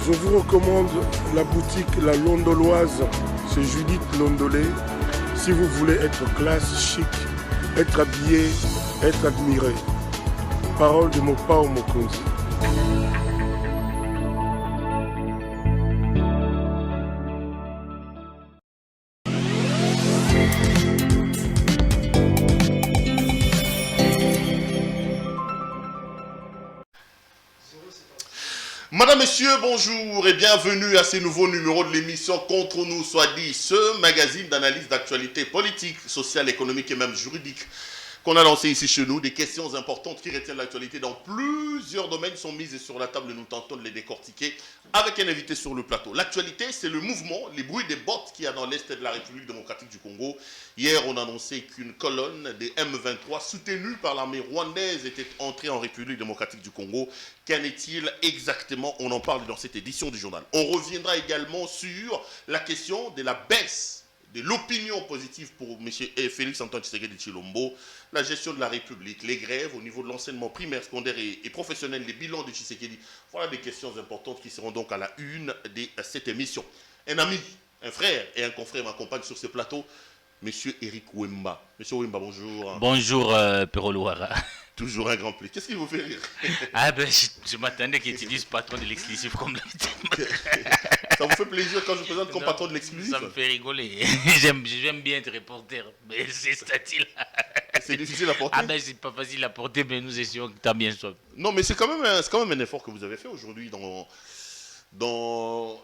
Je vous recommande la boutique La Londoloise, c'est Judith Londolé. Si vous voulez être classe, chic, être habillé, être admiré. Parole de Mopao Mokonzi. Madame, Messieurs, bonjour et bienvenue à ce nouveau numéro de l'émission Contre nous soit dit, ce magazine d'analyse d'actualité politique, sociale, économique et même juridique qu'on a lancé ici chez nous. Des questions importantes qui retiennent l'actualité dans plusieurs domaines sont mises sur la table et nous tentons de les décortiquer avec un invité sur le plateau. L'actualité, c'est le mouvement, les bruits des bottes qu'il y a dans l'Est de la République démocratique du Congo. Hier, on a annoncé qu'une colonne des M23 soutenue par l'armée rwandaise était entrée en République démocratique du Congo. Qu'en est-il exactement? On en parle dans cette édition du journal. On reviendra également sur la question de la baisse de l'opinion positive pour M. Félix-Antoine Tshisekedi Tshilombo, la gestion de la République, les grèves au niveau de l'enseignement primaire, secondaire et professionnel, les bilans de Tshisekedi. Voilà des questions importantes qui seront donc à la une de cette émission. Un ami, un frère et un confrère m'accompagnent sur ce plateau, M. Eric Wemba. M. Wemba, bonjour. Bonjour, Perolo-Ouara. Toujours un grand plaisir. Qu'est-ce qui vous fait rire? Ah ben, je m'attendais qu'ils utilisent patron de l'exclusif comme Ça vous fait plaisir quand je présente comme patron de l'exclusif? Ça me fait rigoler. J'aime bien être reporter, mais c'est statut là. C'est difficile à porter? Ah ben, c'est pas facile à porter, mais nous essayons tant bien soit. Non, mais c'est quand même un effort que vous avez fait aujourd'hui dans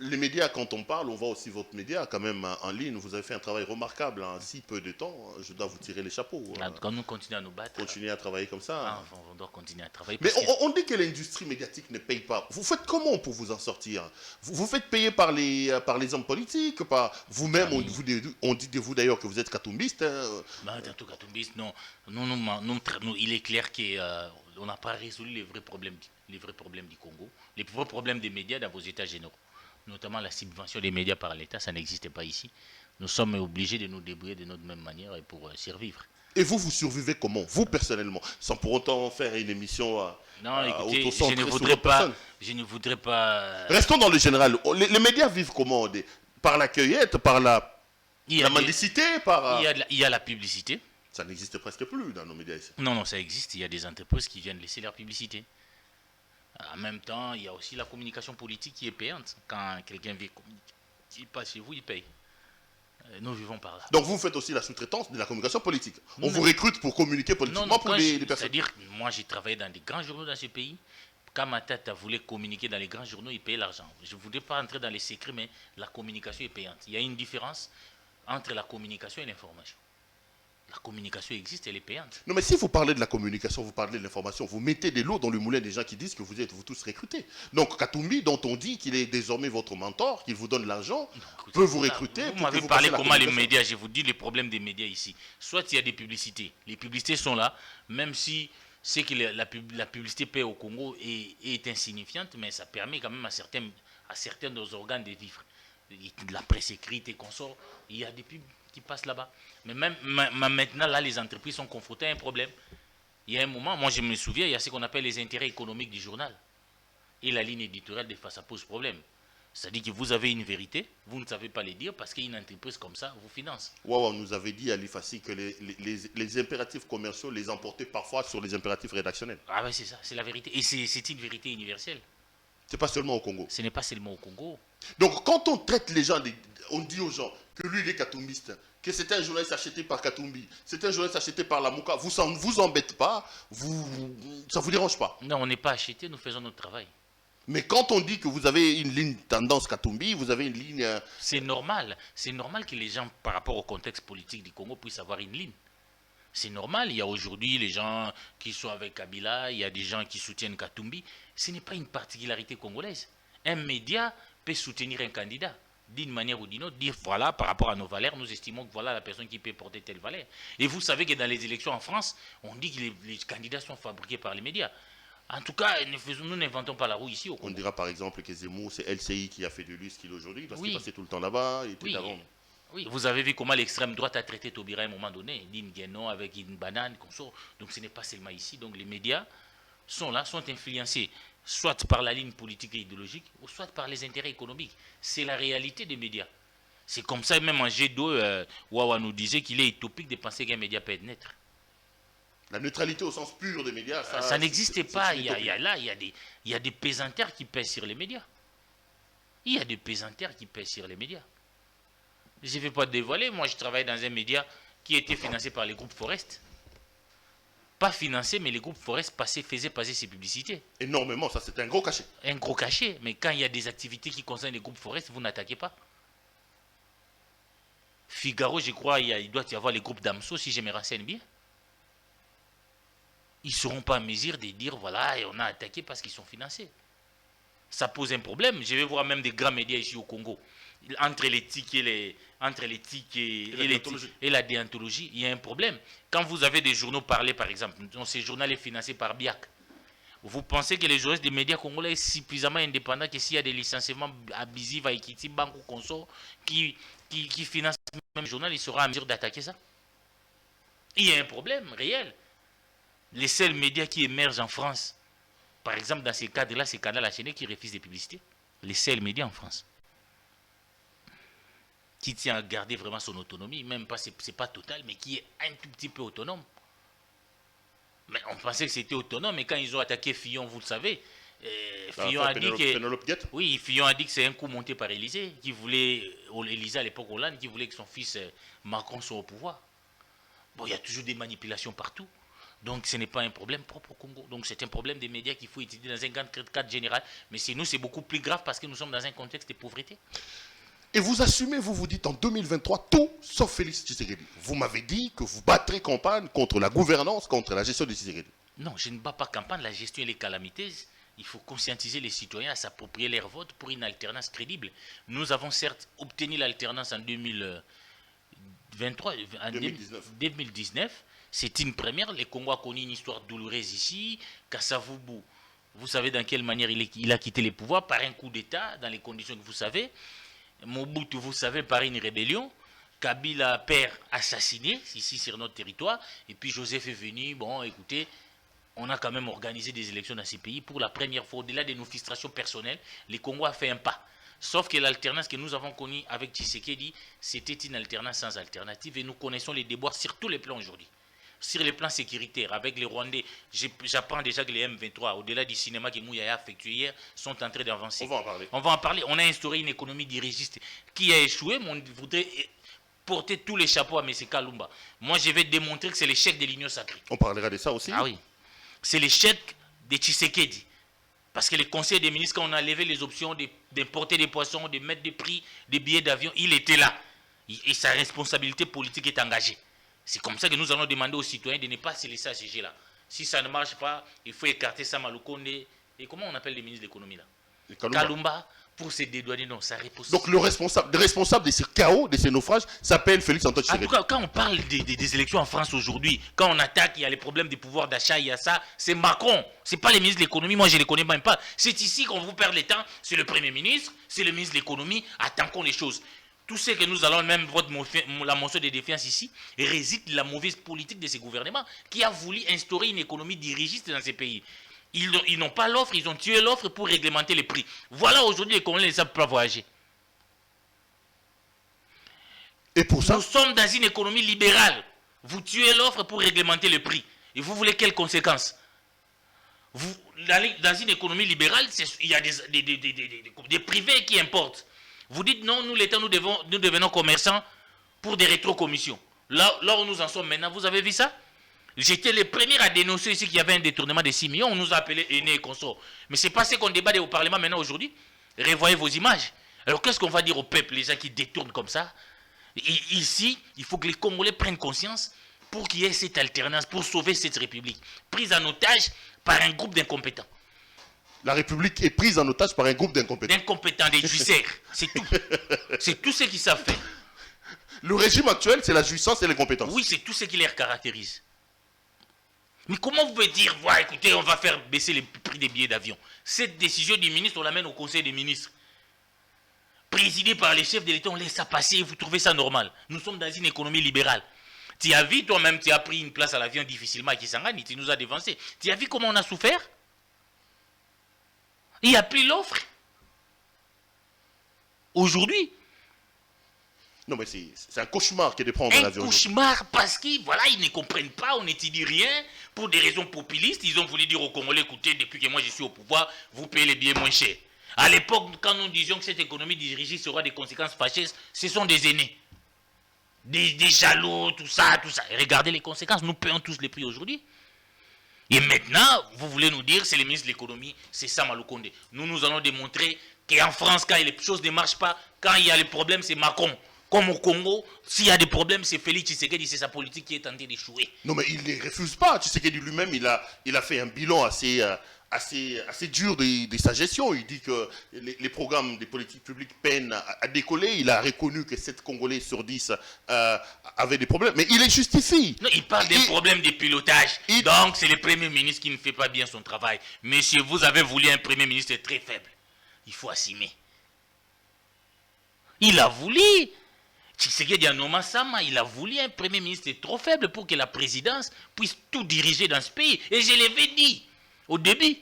les médias. Quand on parle, on voit aussi votre média quand même en ligne. Vous avez fait un travail remarquable en si peu de temps. Je dois vous tirer les chapeaux. Quand nous continuons à nous battre. Continuez à travailler comme ça. On doit continuer à travailler. Mais on dit que l'industrie médiatique ne paye pas. Vous faites comment pour vous en sortir? Vous faites payer par les hommes politiques, par vous-même. On dit de vous d'ailleurs que vous êtes katumbiste. Tout katumbiste, non. Nous, il est clair qu'on n'a pas résolu les vrais problèmes du Congo, les vrais problèmes des médias dans vos états généraux. Notamment la subvention des médias par l'État, ça n'existait pas ici. Nous sommes obligés de nous débrouiller de notre même manière pour survivre. Et vous survivez comment, vous personnellement, sans pour autant faire une émission non, écoutez, je ne voudrais pas... Restons dans le général. Les médias vivent comment? Par la cueillette, par la mendicité, Il y a la publicité. Ça n'existe presque plus dans nos médias ici. Non, ça existe. Il y a des entreprises qui viennent laisser leur publicité. En même temps, il y a aussi la communication politique qui est payante. Quand quelqu'un vient communiquer, il passe chez vous, il paye. Nous vivons par là. Donc vous faites aussi la sous-traitance de la communication politique. On vous recrute pour communiquer politiquement pour des personnes. C'est-à-dire, moi j'ai travaillé dans des grands journaux dans ce pays. Quand ma tête voulait communiquer dans les grands journaux, ils payaient l'argent. Je ne voudrais pas entrer dans les secrets, mais la communication est payante. Il y a une différence entre la communication et l'information. La communication existe, elle est payante. Non, mais si vous parlez de la communication, vous parlez de l'information, vous mettez de l'eau dans le moulin des gens qui disent que vous êtes vous tous recrutés. Donc Katumbi, dont on dit qu'il est désormais votre mentor, qu'il vous donne l'argent, peut vous recruter. Vous m'avez parlé comment les médias, je vous dis les problèmes des médias ici. Soit il y a des publicités. Les publicités sont là, même si c'est que la publicité paie au Congo est insignifiante, mais ça permet quand même à certains de nos organes de vivre. De la presse écrite et consorts, il y a des pubs qui passent là-bas. Mais même maintenant, là, les entreprises sont confrontées à un problème. Il y a un moment, moi je me souviens, il y a ce qu'on appelle les intérêts économiques du journal. Et la ligne éditoriale, des fois, ça pose problème. C'est-à-dire que vous avez une vérité, vous ne savez pas les dire parce qu'une entreprise comme ça vous finance. On nous avait dit à l'IFACI que les impératifs commerciaux les emportaient parfois sur les impératifs rédactionnels. Ah oui, c'est ça, c'est la vérité. Et c'est une vérité universelle. C'est pas seulement au Congo. Ce n'est pas seulement au Congo. Donc quand on traite les gens, on dit aux gens que lui il est katumbiste, que c'est un journaliste acheté par Katumbi, c'est un journaliste acheté par la Mouka, ça ne vous embête pas, ça ne vous dérange pas? Non, on n'est pas acheté, nous faisons notre travail. Mais quand on dit que vous avez une ligne tendance Katumbi, vous avez une ligne... C'est normal que les gens, par rapport au contexte politique du Congo, puissent avoir une ligne. C'est normal, il y a aujourd'hui les gens qui sont avec Kabila, il y a des gens qui soutiennent Katumbi. Ce n'est pas une particularité congolaise. Un média peut soutenir un candidat d'une manière ou d'une autre, dire voilà, par rapport à nos valeurs, nous estimons que voilà la personne qui peut porter telle valeur. Et vous savez que dans les élections en France, on dit que les candidats sont fabriqués par les médias. En tout cas, nous n'inventons pas la roue ici au Congo. On dira par exemple que Zemmour, c'est LCI qui a fait de lui ce qu'il est aujourd'hui, parce qu'il passait tout le temps là-bas, il était avant. Oui, vous avez vu comment l'extrême droite a traité Taubira à un moment donné, d'une guénon avec une banane, consort. Donc ce n'est pas seulement ici. Donc les médias sont là, sont influencés soit par la ligne politique et idéologique, ou soit par les intérêts économiques. C'est la réalité des médias. C'est comme ça, même en G2, Wawa nous disait qu'il est utopique de penser qu'un média peut être neutre. La neutralité au sens pur des médias, ça n'existe pas. Il y a des pesanteurs qui pèsent sur les médias. Il y a des pesanteurs qui pèsent sur les médias. Je ne vais pas te dévoiler, moi je travaille dans un média qui était financé par les groupes Forest. Pas financé, mais les groupes Forest faisaient passer ces publicités. Énormément, ça c'est un gros cachet. Un gros cachet, mais quand il y a des activités qui concernent les groupes Forest, vous n'attaquez pas. Figaro, je crois, il doit y avoir les groupes d'Amso, si je me renseigne bien. Ils ne seront pas en mesure de dire, voilà, on a attaqué parce qu'ils sont financés. Ça pose un problème. Je vais voir même des grands médias ici au Congo. Entre l'éthique et la déontologie, il y a un problème. Quand vous avez des journaux parlés, par exemple, ces journaux est financé par BIAC. Vous pensez que les journalistes des médias congolais sont suffisamment indépendants que s'il y a des licenciements abusifs à Ekiti, Banque ou Consort qui financent même le journal, il sera en mesure d'attaquer ça? Il y a un problème réel. Les seuls médias qui émergent en France, par exemple dans ces cadres-là, c'est Canal Enchaîné qui refuse des publicités. Les seuls médias en France. Qui tient à garder vraiment son autonomie, même pas, c'est pas total, mais qui est un tout petit peu autonome. Mais on pensait que c'était autonome, mais quand ils ont attaqué Fillon, vous le savez, Fillon a dit que... Oui, Fillon a dit que c'est un coup monté par Élysée, qui voulait, Élysée à l'époque Hollande, qui voulait que son fils Macron soit au pouvoir. Bon, il y a toujours des manipulations partout. Donc ce n'est pas un problème propre au Congo. Donc c'est un problème des médias qu'il faut étudier dans un cadre général. Mais chez nous, c'est beaucoup plus grave parce que nous sommes dans un contexte de pauvreté. Et vous assumez, vous dites en 2023, tout sauf Félix Tshisekedi. Vous m'avez dit que vous battrez campagne contre la gouvernance, contre la gestion de Tshisekedi. Non, je ne bats pas campagne. La gestion et les calamités, il faut conscientiser les citoyens à s'approprier leur vote pour une alternance crédible. Nous avons certes obtenu l'alternance en 2019. C'est une première. Le Congo a connu une histoire douloureuse ici. Kassavubu, vous savez dans quelle manière il a quitté les pouvoirs, par un coup d'État, dans les conditions que vous savez. Mobutu, vous savez, par une rébellion. Kabila, père assassiné, ici sur notre territoire. Et puis Joseph est venu. Bon, écoutez, on a quand même organisé des élections dans ces pays. Pour la première fois, au-delà de nos frustrations personnelles, le Congo a fait un pas. Sauf que l'alternance que nous avons connue avec Tshisekedi, c'était une alternance sans alternative. Et nous connaissons les déboires sur tous les plans aujourd'hui. Sur les plans sécuritaires, avec les Rwandais, j'apprends déjà que les M23, au-delà du cinéma que Mouyaya a effectué hier, sont en train d'avancer. On va en parler. On va en parler. On a instauré une économie dirigiste qui a échoué, mais on voudrait porter tous les chapeaux à M. Kalumba. Moi, je vais démontrer que c'est l'échec de l'Union sacrée. On parlera de ça aussi. Ah oui. C'est l'échec de Tshisekedi. Parce que le Conseil des ministres, quand on a levé les options d'importer des poissons, de mettre des prix des billets d'avion, il était là. Et sa responsabilité politique est engagée. C'est comme ça que nous allons demander aux citoyens de ne pas se laisser assiéger là. Si ça ne marche pas, il faut écarter Sama Lukonde. Et comment on appelle les ministres de l'économie là? Kalumba, pour se dédouaner, non, ça repose. Donc le responsable de ces chaos, de ces naufrages, s'appelle Félix Antoine Tshisekedi. En tout cas, quand on parle des élections en France aujourd'hui, quand on attaque, il y a les problèmes de pouvoir d'achat, il y a ça, c'est Macron. Ce n'est pas les ministres de l'économie, moi je ne les connais même pas. C'est ici qu'on vous perd le temps, c'est le Premier ministre, c'est le ministre de l'économie, attaquons les choses. Tout ce que nous allons, même la motion de défiance ici, réside de la mauvaise politique de ces gouvernements qui a voulu instaurer une économie dirigiste dans ces pays. Ils n'ont pas l'offre, ils ont tué l'offre pour réglementer les prix. Voilà aujourd'hui les Congolais ne savent pas voyager. Et pour ça, nous sommes dans une économie libérale. Vous tuez l'offre pour réglementer le prix. Et vous voulez quelles conséquences? Dans une économie libérale, il y a des privés qui importent. Vous dites non, nous l'État, nous devenons commerçants pour des rétrocommissions. Là où nous en sommes maintenant, vous avez vu ça? J'étais le premier à dénoncer ici qu'il y avait un détournement de 6 millions. On nous a appelés aînés et consorts. Mais c'est pas ce qu'on débat au Parlement maintenant aujourd'hui. Revoyez vos images. Alors qu'est-ce qu'on va dire au peuple, les gens qui détournent comme ça? Ici, il faut que les Congolais prennent conscience pour qu'il y ait cette alternance, pour sauver cette République. Prise en otage par un groupe d'incompétents. La République est prise en otage par un groupe d'incompétents. D'incompétents, des juicères. C'est tout. C'est tout ce qu'ils savent faire. Le régime actuel, c'est la jouissance et l'incompétence. Oui, c'est tout ce qui les caractérise. Mais comment vous pouvez dire, voilà, écoutez, on va faire baisser les prix des billets d'avion? Cette décision du ministre, on l'amène au Conseil des ministres. Présidé par les chefs de l'État, on laisse ça passer et vous trouvez ça normal. Nous sommes dans une économie libérale. Tu as vu, toi-même, tu as pris une place à l'avion difficilement à Kisangani, tu nous as dévancé. Tu as vu comment on a souffert? Il n'y a plus l'offre. Aujourd'hui. Non, mais c'est un cauchemar que de prendre un avion. Un cauchemar parce qu'ils ne comprennent pas, on n'étudie rien. Pour des raisons populistes, ils ont voulu dire aux Congolais, écoutez, depuis que moi je suis au pouvoir, vous payez les billets moins chers. À l'époque, quand nous disions que cette économie dirigée aura des conséquences fâcheuses, ce sont des aînés. Des jaloux, tout ça. Et regardez les conséquences, nous payons tous les prix aujourd'hui. Et maintenant, vous voulez nous dire, c'est le ministre de l'économie, c'est Sama Lukonde. Nous allons démontrer qu'en France, quand les choses ne marchent pas, quand il y a les problèmes, c'est Macron. Comme au Congo, s'il y a des problèmes, c'est Félix Tshisekedi, c'est sa politique qui est tentée d'échouer. Non, mais il ne refuse pas. Tshisekedi lui-même, il a fait un bilan assez dur de sa gestion. Il dit que les programmes des politiques publiques peinent à décoller. Il a reconnu que 7 Congolais sur 10 avaient des problèmes. Mais il les justifie. Non, il parle d'un problème de pilotage. Donc, c'est le Premier ministre qui ne fait pas bien son travail. Monsieur, vous avez voulu un Premier ministre très faible. Il faut assumer. Il a voulu. Tshisekedi Anoma Sama, il a voulu un Premier ministre trop faible pour que la présidence puisse tout diriger dans ce pays. Et je l'avais dit au début.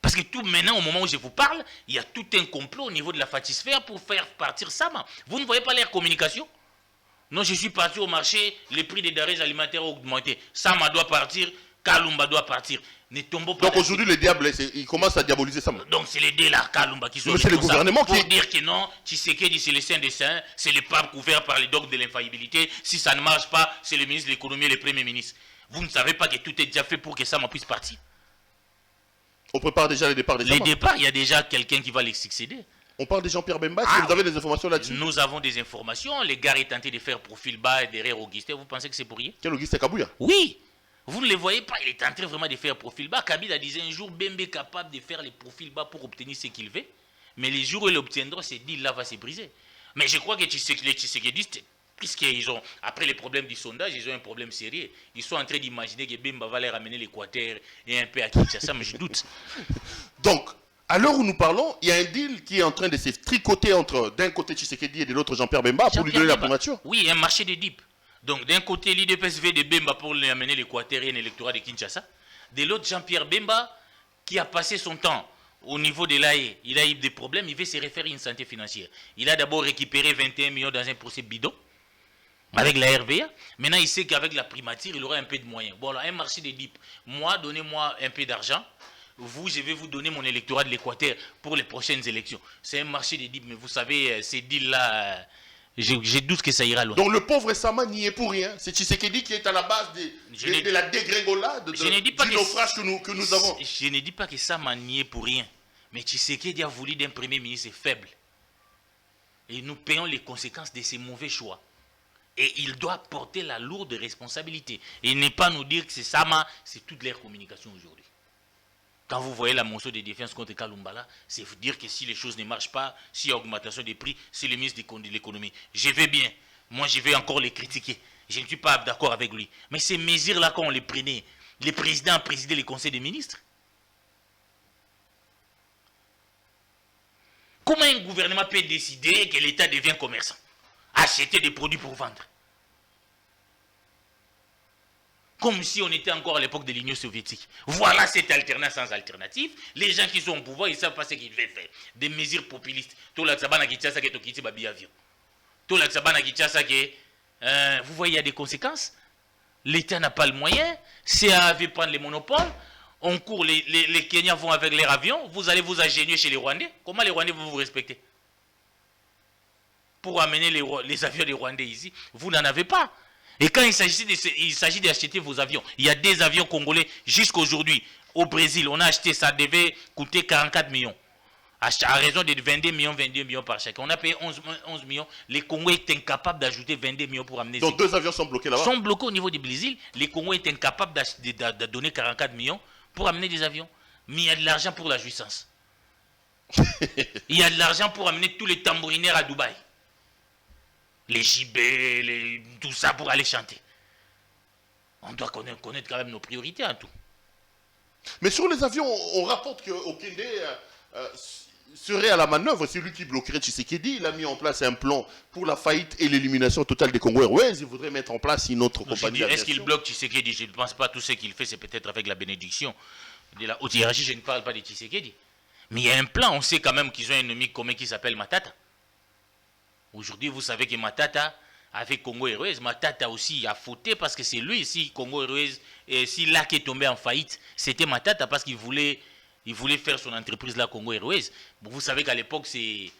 Parce que tout maintenant, au moment où je vous parle, il y a tout un complot au niveau de la Fatisphère pour faire partir Sama. Vous ne voyez pas leur communication? Non, je suis parti au marché, les prix des denrées alimentaires ont augmenté. Sama doit partir, Kalumba doit partir. Ne tombons pas. Donc aujourd'hui, le diable, il commence à diaboliser Sama. Donc c'est les deux là, Kalumba, qui sont c'est le gouvernement pour dire que non, Tshisekedi c'est le saint des saints, c'est le pape couvert par les dogmes de l'infaillibilité. Si ça ne marche pas, c'est le ministre de l'économie et le Premier ministre. Vous ne savez pas que tout est déjà fait pour que Sama puisse partir? On prépare déjà le départ des Sama. Les départs, il y a déjà quelqu'un qui va les succéder. On parle de Jean-Pierre Bemba. Est-ce que vous avez des informations là-dessus? Nous avons des informations. Les gars est tenté de faire profil bas et derrière Augustin. Vous pensez que c'est pour rien? Quel Augustin Kabouya? Oui. Vous ne les voyez pas. Il est en train vraiment de faire profil bas. Kabila disait un jour, Bemba est capable de faire les profils bas pour obtenir ce qu'il veut. Mais les jours où il l'obtiendra, ce deal-là va se briser. Mais je crois que les Tshisekidistes, puisqu'ils ont, après les problèmes du sondage, ils ont un problème sérieux. Ils sont en train d'imaginer que Bemba va les ramener l'Équateur et un peu à Kinshasa, mais je doute. Donc, à l'heure où nous parlons, il y a un deal qui est en train de se tricoter entre d'un côté Tshisekedi et de l'autre Jean-Pierre Bemba pour lui donner la primature. Oui, un marché de dip. Donc d'un côté l'IDPSV de Bemba pour lui amener l'Équateur et l'électorat de Kinshasa. De l'autre, Jean-Pierre Bemba qui a passé son temps au niveau de l'AE. Il a eu des problèmes, il veut se référer à une santé financière. Il a d'abord récupéré 21 millions dans un procès bidon avec la RVA. Maintenant, il sait qu'avec la primature, il aura un peu de moyens. Bon, alors, un marché de dip. Moi, donnez-moi un peu d'argent. Vous, je vais vous donner mon électorat de l'Équateur pour les prochaines élections. C'est un marché de dip, mais vous savez, ces deals-là, j'ai doute que ça ira loin. Donc le pauvre Sama n'y est pour rien. C'est Tshisekedi qui est à la base de la dégringolade, du naufrage que nous avons. Je ne dis pas que Sama n'y est pour rien. Mais Tshisekedi a voulu d'un Premier ministre faible. Et nous payons les conséquences de ces mauvais choix. Et il doit porter la lourde responsabilité. Et ne pas nous dire que c'est Sama, c'est toute leur communication aujourd'hui. Quand vous voyez la motion de défense contre Kalumbala, c'est vous dire que si les choses ne marchent pas, s'il y a augmentation des prix, c'est le ministre de l'économie. Je vais bien. Moi, je vais encore les critiquer. Je ne suis pas d'accord avec lui. Mais ces mesures-là, quand on les prenait, le président a présidé le conseil des ministres. Comment un gouvernement peut décider que l'État devient commerçant? Acheter des produits pour vendre. Comme si on était encore à l'époque de l'Union soviétique. Voilà cette alternance sans alternative. Les gens qui sont au pouvoir, ils ne savent pas ce qu'ils veulent faire. Des mesures populistes. Tout le Tsabana qui tient ça, qui est quitté babi avion. Tout le Tsabana qui tient ça, qui vous voyez, il y a des conséquences. L'État n'a pas le moyen. CA veut prendre les monopoles. On court, les Kenyans vont avec leurs avions. Vous allez vous agénuer chez les Rwandais. Comment les Rwandais vont vous respecter? Pour amener les avions des Rwandais ici, vous n'en avez pas. Et quand il s'agit d'acheter vos avions, il y a des avions congolais jusqu'à aujourd'hui. Au Brésil, on a acheté, ça devait coûter 44 millions. À raison de 22 millions par chacun. On a payé 11 millions. Les Congolais est incapable d'ajouter 22 millions pour amener. Donc 2 avions sont bloqués là-bas? Sont bloqués au niveau du Brésil. Les Congolais est incapable de donner 44 millions pour amener des avions. Mais il y a de l'argent pour la jouissance. Il y a de l'argent pour amener tous les tambourinaires à Dubaï. Les JB, tout ça pour aller chanter. On doit connaître quand même nos priorités en tout. Mais sur les avions, on rapporte que Okende serait à la manœuvre. C'est lui qui bloquerait Tshisekedi. Il a mis en place un plan pour la faillite et l'élimination totale des Congo Airways. Il voudrait mettre en place une autre compagnie. Est-ce qu'il bloque Tshisekedi? Je ne pense pas. Tout ce qu'il fait, c'est peut-être avec la bénédiction de la haute hiérarchie. Je ne parle pas de Tshisekedi. Mais il y a un plan, on sait quand même qu'ils ont un ennemi commun qui s'appelle Matata. Aujourd'hui, vous savez que Matata, avec Congo Airways, Matata aussi a fauté parce que c'est lui, si Congo Airways, et si LAC est tombé en faillite, c'était Matata parce qu'il voulait faire son entreprise là, Congo Airways. Bon, vous savez qu'à l'époque, c'est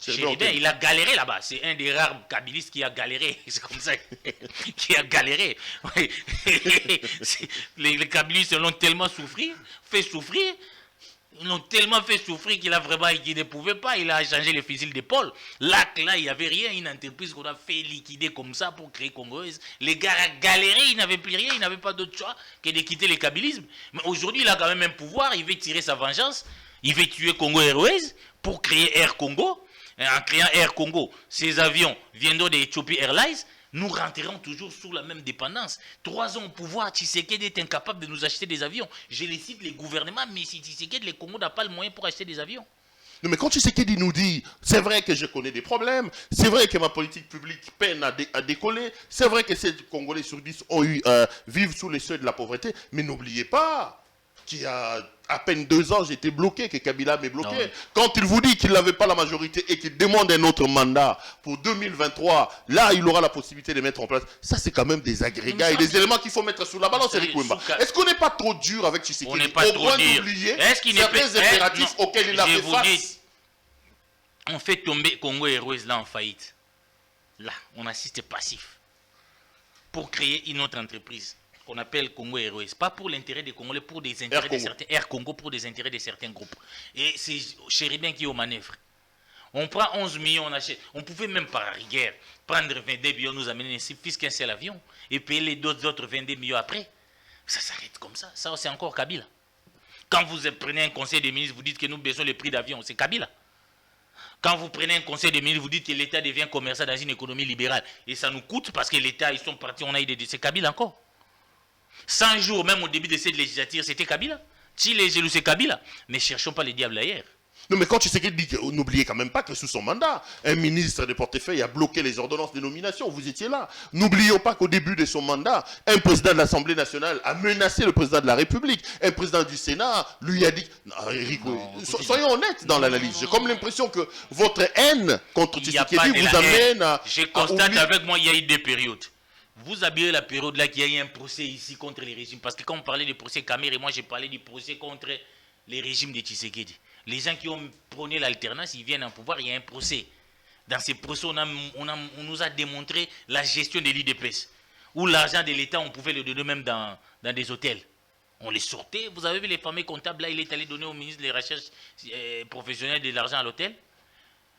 Chéribin, il a galéré là-bas. C'est un des rares kabylistes qui a galéré. C'est comme ça qui a galéré. Oui. Les kabylistes l'ont tellement fait souffrir. Ils l'ont tellement fait souffrir qu'il ne pouvait pas. Il a changé les fusils d'épaule. Là, il n'y avait rien. Une entreprise qu'on a fait liquider comme ça pour créer Congoise. Les gars ont galéré. Ils n'avaient plus rien. Ils n'avaient pas d'autre choix que de quitter le kabylisme. Mais aujourd'hui, il a quand même un pouvoir. Il veut tirer sa vengeance. Il veut tuer Congo Airways pour créer Air Congo. En créant Air Congo, ces avions viendront d'Ethiopie Airlines, nous rentrerons toujours sous la même dépendance. 3 ans au pouvoir, Tshisekedi est incapable de nous acheter des avions. Je les cite les gouvernements, mais si Tshisekedi, le Congo n'a pas le moyen pour acheter des avions. Non, mais quand Tshisekedi nous dit, c'est vrai que je connais des problèmes, c'est vrai que ma politique publique peine à décoller, c'est vrai que 7 Congolais sur 10 vivent sous les seuils de la pauvreté, mais n'oubliez pas qu'il y a à peine 2 ans, j'étais bloqué, que Kabila m'est bloqué. Non. Quand il vous dit qu'il n'avait pas la majorité et qu'il demande un autre mandat pour 2023, là, il aura la possibilité de mettre en place. Ça, c'est quand même des agrégats et des éléments qu'il faut mettre sous la balance, Eric Wimba. Est-ce qu'on n'est pas trop dur avec Tshisekedi? On n'est pas trop dur. D'oublier certains impératifs auxquels il a fait face. On fait tomber Congo Airways là en faillite. Là, on assiste passif pour créer une autre entreprise qu'on appelle Congo Airways, pas pour l'intérêt des Congolais, pour des intérêts de certains Air Congo, pour des intérêts de certains groupes. Et c'est Chéribin qui est aux manœuvres. On prend 11 millions, on achète. On pouvait même par rigueur prendre 22 millions, nous amener ici, fils qu'un seul avion, et payer les autres 22 millions après. Ça s'arrête comme ça. Ça, c'est encore Kabila. Quand vous prenez un conseil des ministres, vous dites que nous baissons le prix d'avion, c'est Kabila. Quand vous prenez un conseil des ministres, vous dites que l'État devient commerçant dans une économie libérale. Et ça nous coûte parce que l'État, ils sont partis, on a eu des... C'est Kabila encore. 100 jours, même au début de cette législature, c'était Kabila. Si les jaloux, c'est Kabila. Ne cherchons pas les diables ailleurs. Non, mais quand tu sais qu'il dit, n'oubliez quand même pas que sous son mandat, un ministre de portefeuille a bloqué les ordonnances de nomination. Vous étiez là. N'oublions pas qu'au début de son mandat, un président de l'Assemblée nationale a menacé le président de la République. Un président du Sénat lui a dit... Non, Eric, soyons honnêtes dans l'analyse. J'ai comme l'impression que votre haine contre Tshisekedi vous amène à... Je constate avec moi, il y a eu 2 périodes. Vous avez la période là qu'il y a eu un procès ici contre les régimes. Parce que quand on parlait du procès Kamer et moi j'ai parlé du procès contre les régimes de Tshisekedi. Les gens qui ont prôné l'alternance, ils viennent en pouvoir, il y a un procès. Dans ces procès, on nous a démontré la gestion de l'IDPS. Où l'argent de l'État, on pouvait le donner même dans des hôtels. On les sortait. Vous avez vu les fameux comptables là, il est allé donner au ministre des Recherches professionnelles de l'argent à l'hôtel.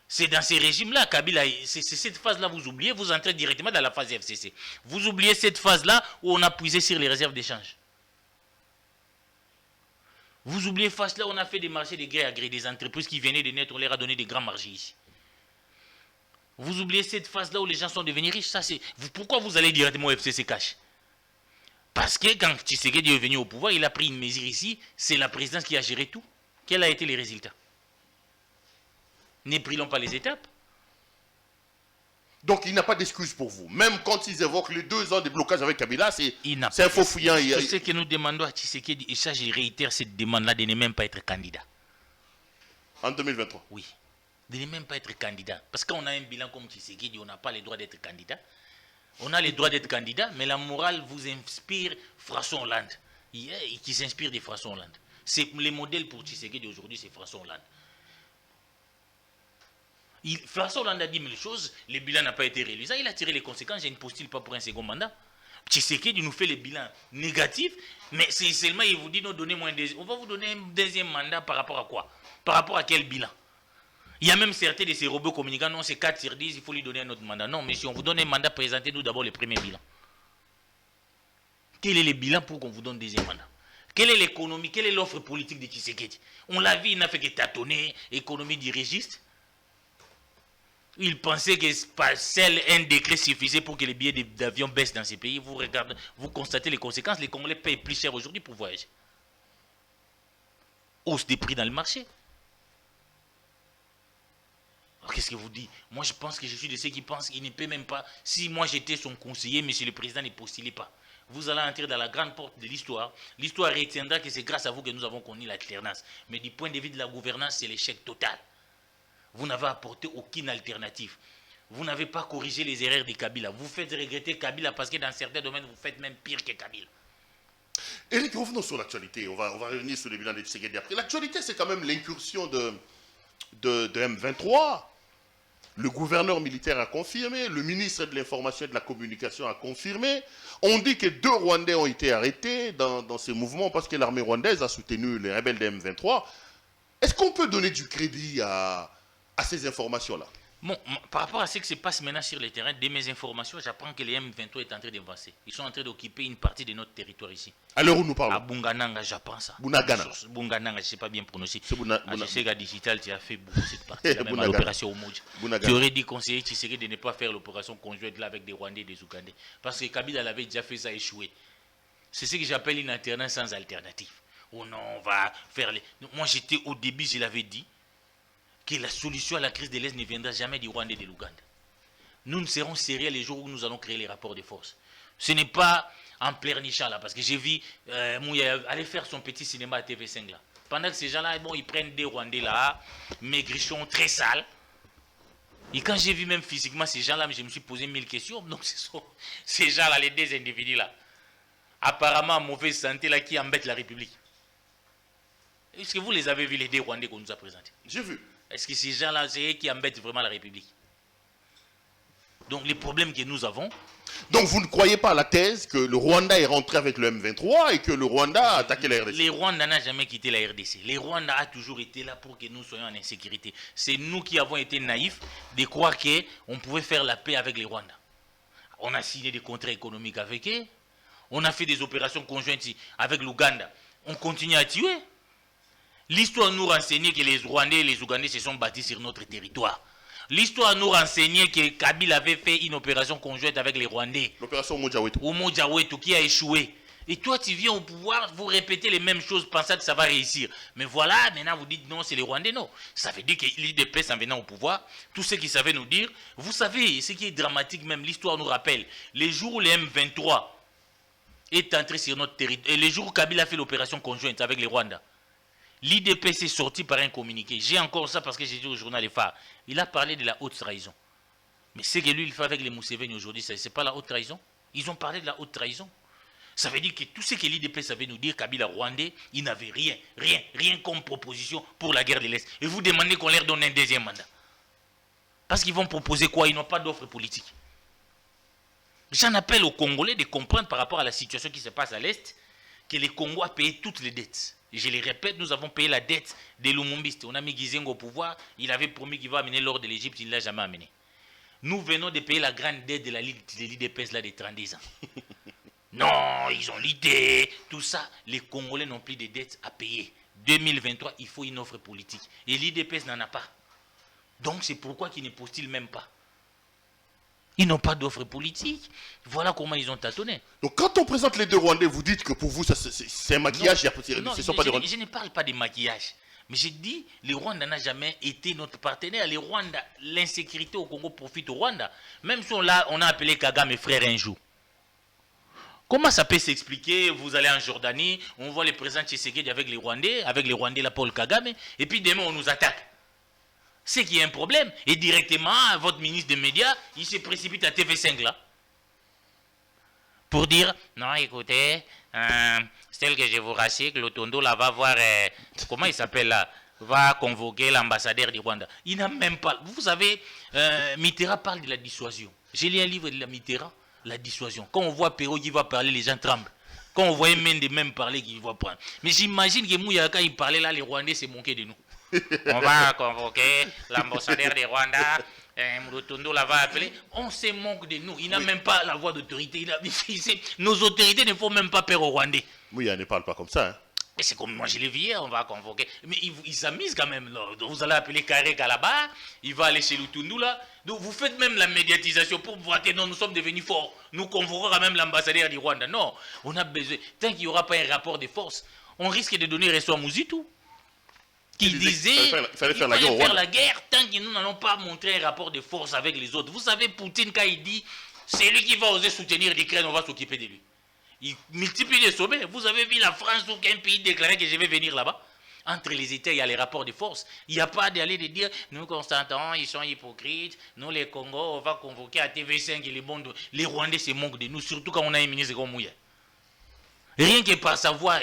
C'est dans ces régimes-là, Kabila, c'est cette phase-là, vous oubliez, vous entrez directement dans la phase FCC. Vous oubliez cette phase-là où on a puisé sur les réserves d'échange. Vous oubliez cette phase-là où on a fait des marchés de gré à gré, des entreprises qui venaient de naître, on leur a donné des grands marchés ici. Vous oubliez cette phase-là où les gens sont devenus riches. Ça, pourquoi vous allez directement au FCC Cash? Parce que quand Tshisekedi est venu au pouvoir, il a pris une mesure ici, c'est la présidence qui a géré tout. Quels ont été les résultats? Ne brûlons pas les étapes. Donc il n'a pas d'excuse pour vous. Même quand ils évoquent les 2 ans de blocage avec Kabila, c'est un faux fouillant. C'est ce que nous demandons à Tshisekedi, et ça je réitère cette demande-là de ne même pas être candidat. En 2023? Oui. De ne même pas être candidat. Parce qu'on a un bilan comme Tshisekedi, on n'a pas le droit d'être candidat. On a le droit d'être candidat, mais la morale vous inspire François Hollande. Qui s'inspire de François Hollande. C'est le modèle pour Tshisekedi aujourd'hui, c'est François Hollande. François Hollande a dit 1000 choses, le bilan n'a pas été réalisé, il a tiré les conséquences, je ne postule pas pour un second mandat. Tshisekedi nous fait le bilan négatif, mais c'est seulement il vous dit non, donnez-moi on va vous donner un 2e mandat par rapport à quoi? Par rapport à quel bilan? Il y a même certains de ces robots communicants, non c'est 4 sur 10, il faut lui donner un autre mandat. Non, mais si on vous donne un mandat, présentez-nous d'abord le premier bilan. Quel est le bilan pour qu'on vous donne un 2e mandat? Quelle est l'économie, quelle est l'offre politique de Tshisekedi? On l'a vu, il n'a fait que tâtonner, économie dirigiste. Il pensait que seul un décret suffisait pour que les billets d'avion baissent dans ces pays. Vous regardez, vous constatez les conséquences. Les Congolais payent plus cher aujourd'hui pour voyager. Hausse des prix dans le marché. Alors qu'est-ce que vous dites? Moi je pense que je suis de ceux qui pensent qu'il ne peut même pas. Si moi j'étais son conseiller, monsieur le président ne postulait pas. vous allez entrer dans la grande porte de l'histoire. L'histoire retiendra que c'est grâce à vous que nous avons connu l'alternance. Mais du point de vue de la gouvernance, c'est l'échec total. Vous n'avez apporté aucune alternative. Vous n'avez pas corrigé les erreurs de Kabila. Vous faites regretter Kabila parce que dans certains domaines, vous faites même pire que Kabila. Éric, revenons sur l'actualité. On va revenir sur le bilan de Tshisekedi après. L'actualité, c'est quand même l'incursion de M23. Le gouverneur militaire a confirmé, le ministre de l'Information et de la Communication a confirmé. On dit que 2 Rwandais ont été arrêtés dans ces mouvements parce que l'armée rwandaise a soutenu les rebelles de M23. Est-ce qu'on peut donner du crédit à ces informations-là? Bon, par rapport à ce qui se passe maintenant sur le terrain, de mes informations, j'apprends que les M23 est en train d'avancer. Ils sont en train d'occuper une partie de notre territoire ici. À l'heure où nous parlons? À Bungananga, j'apprends ça. Bunagana. Bungananga, je ne sais pas bien prononcer. Je sais qu'à Digital, tu as fait beaucoup cette partie, même à l'opération Omoja. Tu aurais dit conseiller Tshisekedi de ne pas faire l'opération conjointe là avec des Rwandais et des Ougandais. Parce que Kabila l'avait déjà fait ça échouer. C'est ce que j'appelle une alternance sans alternative. Oh non, on va faire les... Moi, j'étais au début, je l'avais dit, que la solution à la crise de l'Est ne viendra jamais du Rwanda et de l'Ouganda. Nous ne serons sérieux les jours où nous allons créer les rapports de force. Ce n'est pas en pleurnichant là, parce que j'ai vu Mouya aller faire son petit cinéma à TV5 là. Pendant que ces gens-là, bon, ils prennent des Rwandais là, maigrichons, très sales. Et quand j'ai vu même physiquement ces gens-là, je me suis posé 1000 questions. Donc ce sont ces gens-là, les 2 individus là, apparemment en mauvaise santé là, qui embêtent la République. Est-ce que vous les avez vus, les 2 Rwandais qu'on nous a présentés? J'ai vu. Est-ce que ces gens-là, c'est eux qui embêtent vraiment la République? Donc les problèmes que nous avons... Donc vous ne croyez pas à la thèse que le Rwanda est rentré avec le M23 et que le Rwanda a attaqué la RDC? Les Rwandais n'ont jamais quitté la RDC. Les Rwandais ont toujours été là pour que nous soyons en insécurité. C'est nous qui avons été naïfs de croire qu'on pouvait faire la paix avec les Rwandais. On a signé des contrats économiques avec eux. On a fait des opérations conjointes avec l'Ouganda. On continue à tuer. L'histoire nous renseignait que les Rwandais et les Ougandais se sont bâtis sur notre territoire. L'histoire nous renseignait que Kabila avait fait une opération conjointe avec les Rwandais. L'opération Omoja-Wetu qui a échoué. Et toi, tu viens au pouvoir, vous répétez les mêmes choses, pensant que ça va réussir. Mais voilà, maintenant vous dites non, c'est les Rwandais, non. Ça veut dire que l'IDPS en venant au pouvoir, tout ce qu'ils savaient nous dire, vous savez, ce qui est dramatique même, l'histoire nous rappelle, les jours où les M23 est entré sur notre territoire, et les jours où Kabila a fait l'opération conjointe avec les Rwandais, l'IDPS est sorti par un communiqué. J'ai encore ça parce que j'ai dit au journal Les Phares. Il a parlé de la haute trahison. Mais ce que lui, il fait avec les Museveni aujourd'hui, ce n'est pas la haute trahison. Ils ont parlé de la haute trahison. Ça veut dire que tout ce que l'IDPS savait nous dire, Kabila Rwandais, il n'avait rien comme proposition pour la guerre de l'Est. Et vous demandez qu'on leur donne un 2e mandat. Parce qu'ils vont proposer quoi? Ils n'ont pas d'offre politique. J'en appelle aux Congolais de comprendre par rapport à la situation qui se passe à l'Est, que les Congos a payé toutes les dettes. Je le répète, nous avons payé la dette des Lumumbistes. On a mis Gizengo au pouvoir. Il avait promis qu'il va amener l'or de l'Égypte. Il ne l'a jamais amené. Nous venons de payer la grande dette de l'IDPS là de 32 ans. Non, ils ont l'idée. Tout ça, les Congolais n'ont plus de dettes à payer. 2023, il faut une offre politique. Et l'IDPS n'en a pas. Donc c'est pourquoi qu'ils ne postulent même pas. Ils n'ont pas d'offre politique. Voilà comment ils ont tâtonné. Donc quand on présente les 2 Rwandais, vous dites que pour vous, c'est un maquillage. Non, je ne parle pas de maquillage. Mais j'ai dit, le Rwanda n'a jamais été notre partenaire. Le Rwanda, l'insécurité au Congo profite au Rwanda. Même si on a appelé Kagame frère un jour. Comment ça peut s'expliquer? Vous allez en Jordanie, on voit les présidents Tshisekedi avec les Rwandais là Paul Kagame, et puis demain on nous attaque. C'est qu'il y a un problème. Et directement, votre ministre des médias, il se précipite à TV5 là. Pour dire, non écoutez, celle que je vous rassure, que l'Otondo là va voir, comment il s'appelle là, va convoquer l'ambassadeur du Rwanda. Il n'a même pas, vous savez, Mitterrand parle de la dissuasion. J'ai lu un livre de la Mitterrand, la dissuasion. Quand on voit Perrault qui va parler, les gens tremblent. Quand on voyait Mende même parler, qu'il va prendre. Mais j'imagine que Mouya, quand il parlait là, les Rwandais se moquaient de nous. On va convoquer l'ambassadeur du Rwanda, Moutondo la va appeler. On se moque de nous. Il n'a même pas la voix d'autorité. Nos autorités ne font même pas peur aux Rwandais. Mouya ne parle pas comme ça. Hein. Mais c'est comme moi je l'ai vu hier, on va convoquer. Mais ils s'amusent quand même. Là. Vous allez appeler Karek là-bas, il va aller chez Lutundu là. Donc vous faites même la médiatisation pour voir que non, nous sommes devenus forts. Nous convoquons quand même l'ambassadeur du Rwanda. Non, on a besoin. Tant qu'il n'y aura pas un rapport de force, on risque de donner raison à Mouzitu. Qui disait qu'il fallait faire la guerre tant que nous n'allons pas montrer un rapport de force avec les autres. Vous savez, Poutine, quand il dit c'est lui qui va oser soutenir l'Ukraine, on va s'occuper de lui. Ils multiplient les sommets. Vous avez vu la France ou qu'un pays déclaré que je vais venir là-bas? Entre les États, il y a les rapports de force. Il n'y a pas d'aller de dire, nous constatons, ils sont hypocrites, nous les Congos, on va convoquer à TV5 et les Rwandais se moquent de nous, surtout quand on a un ministre comme Mouya. Rien que par savoir.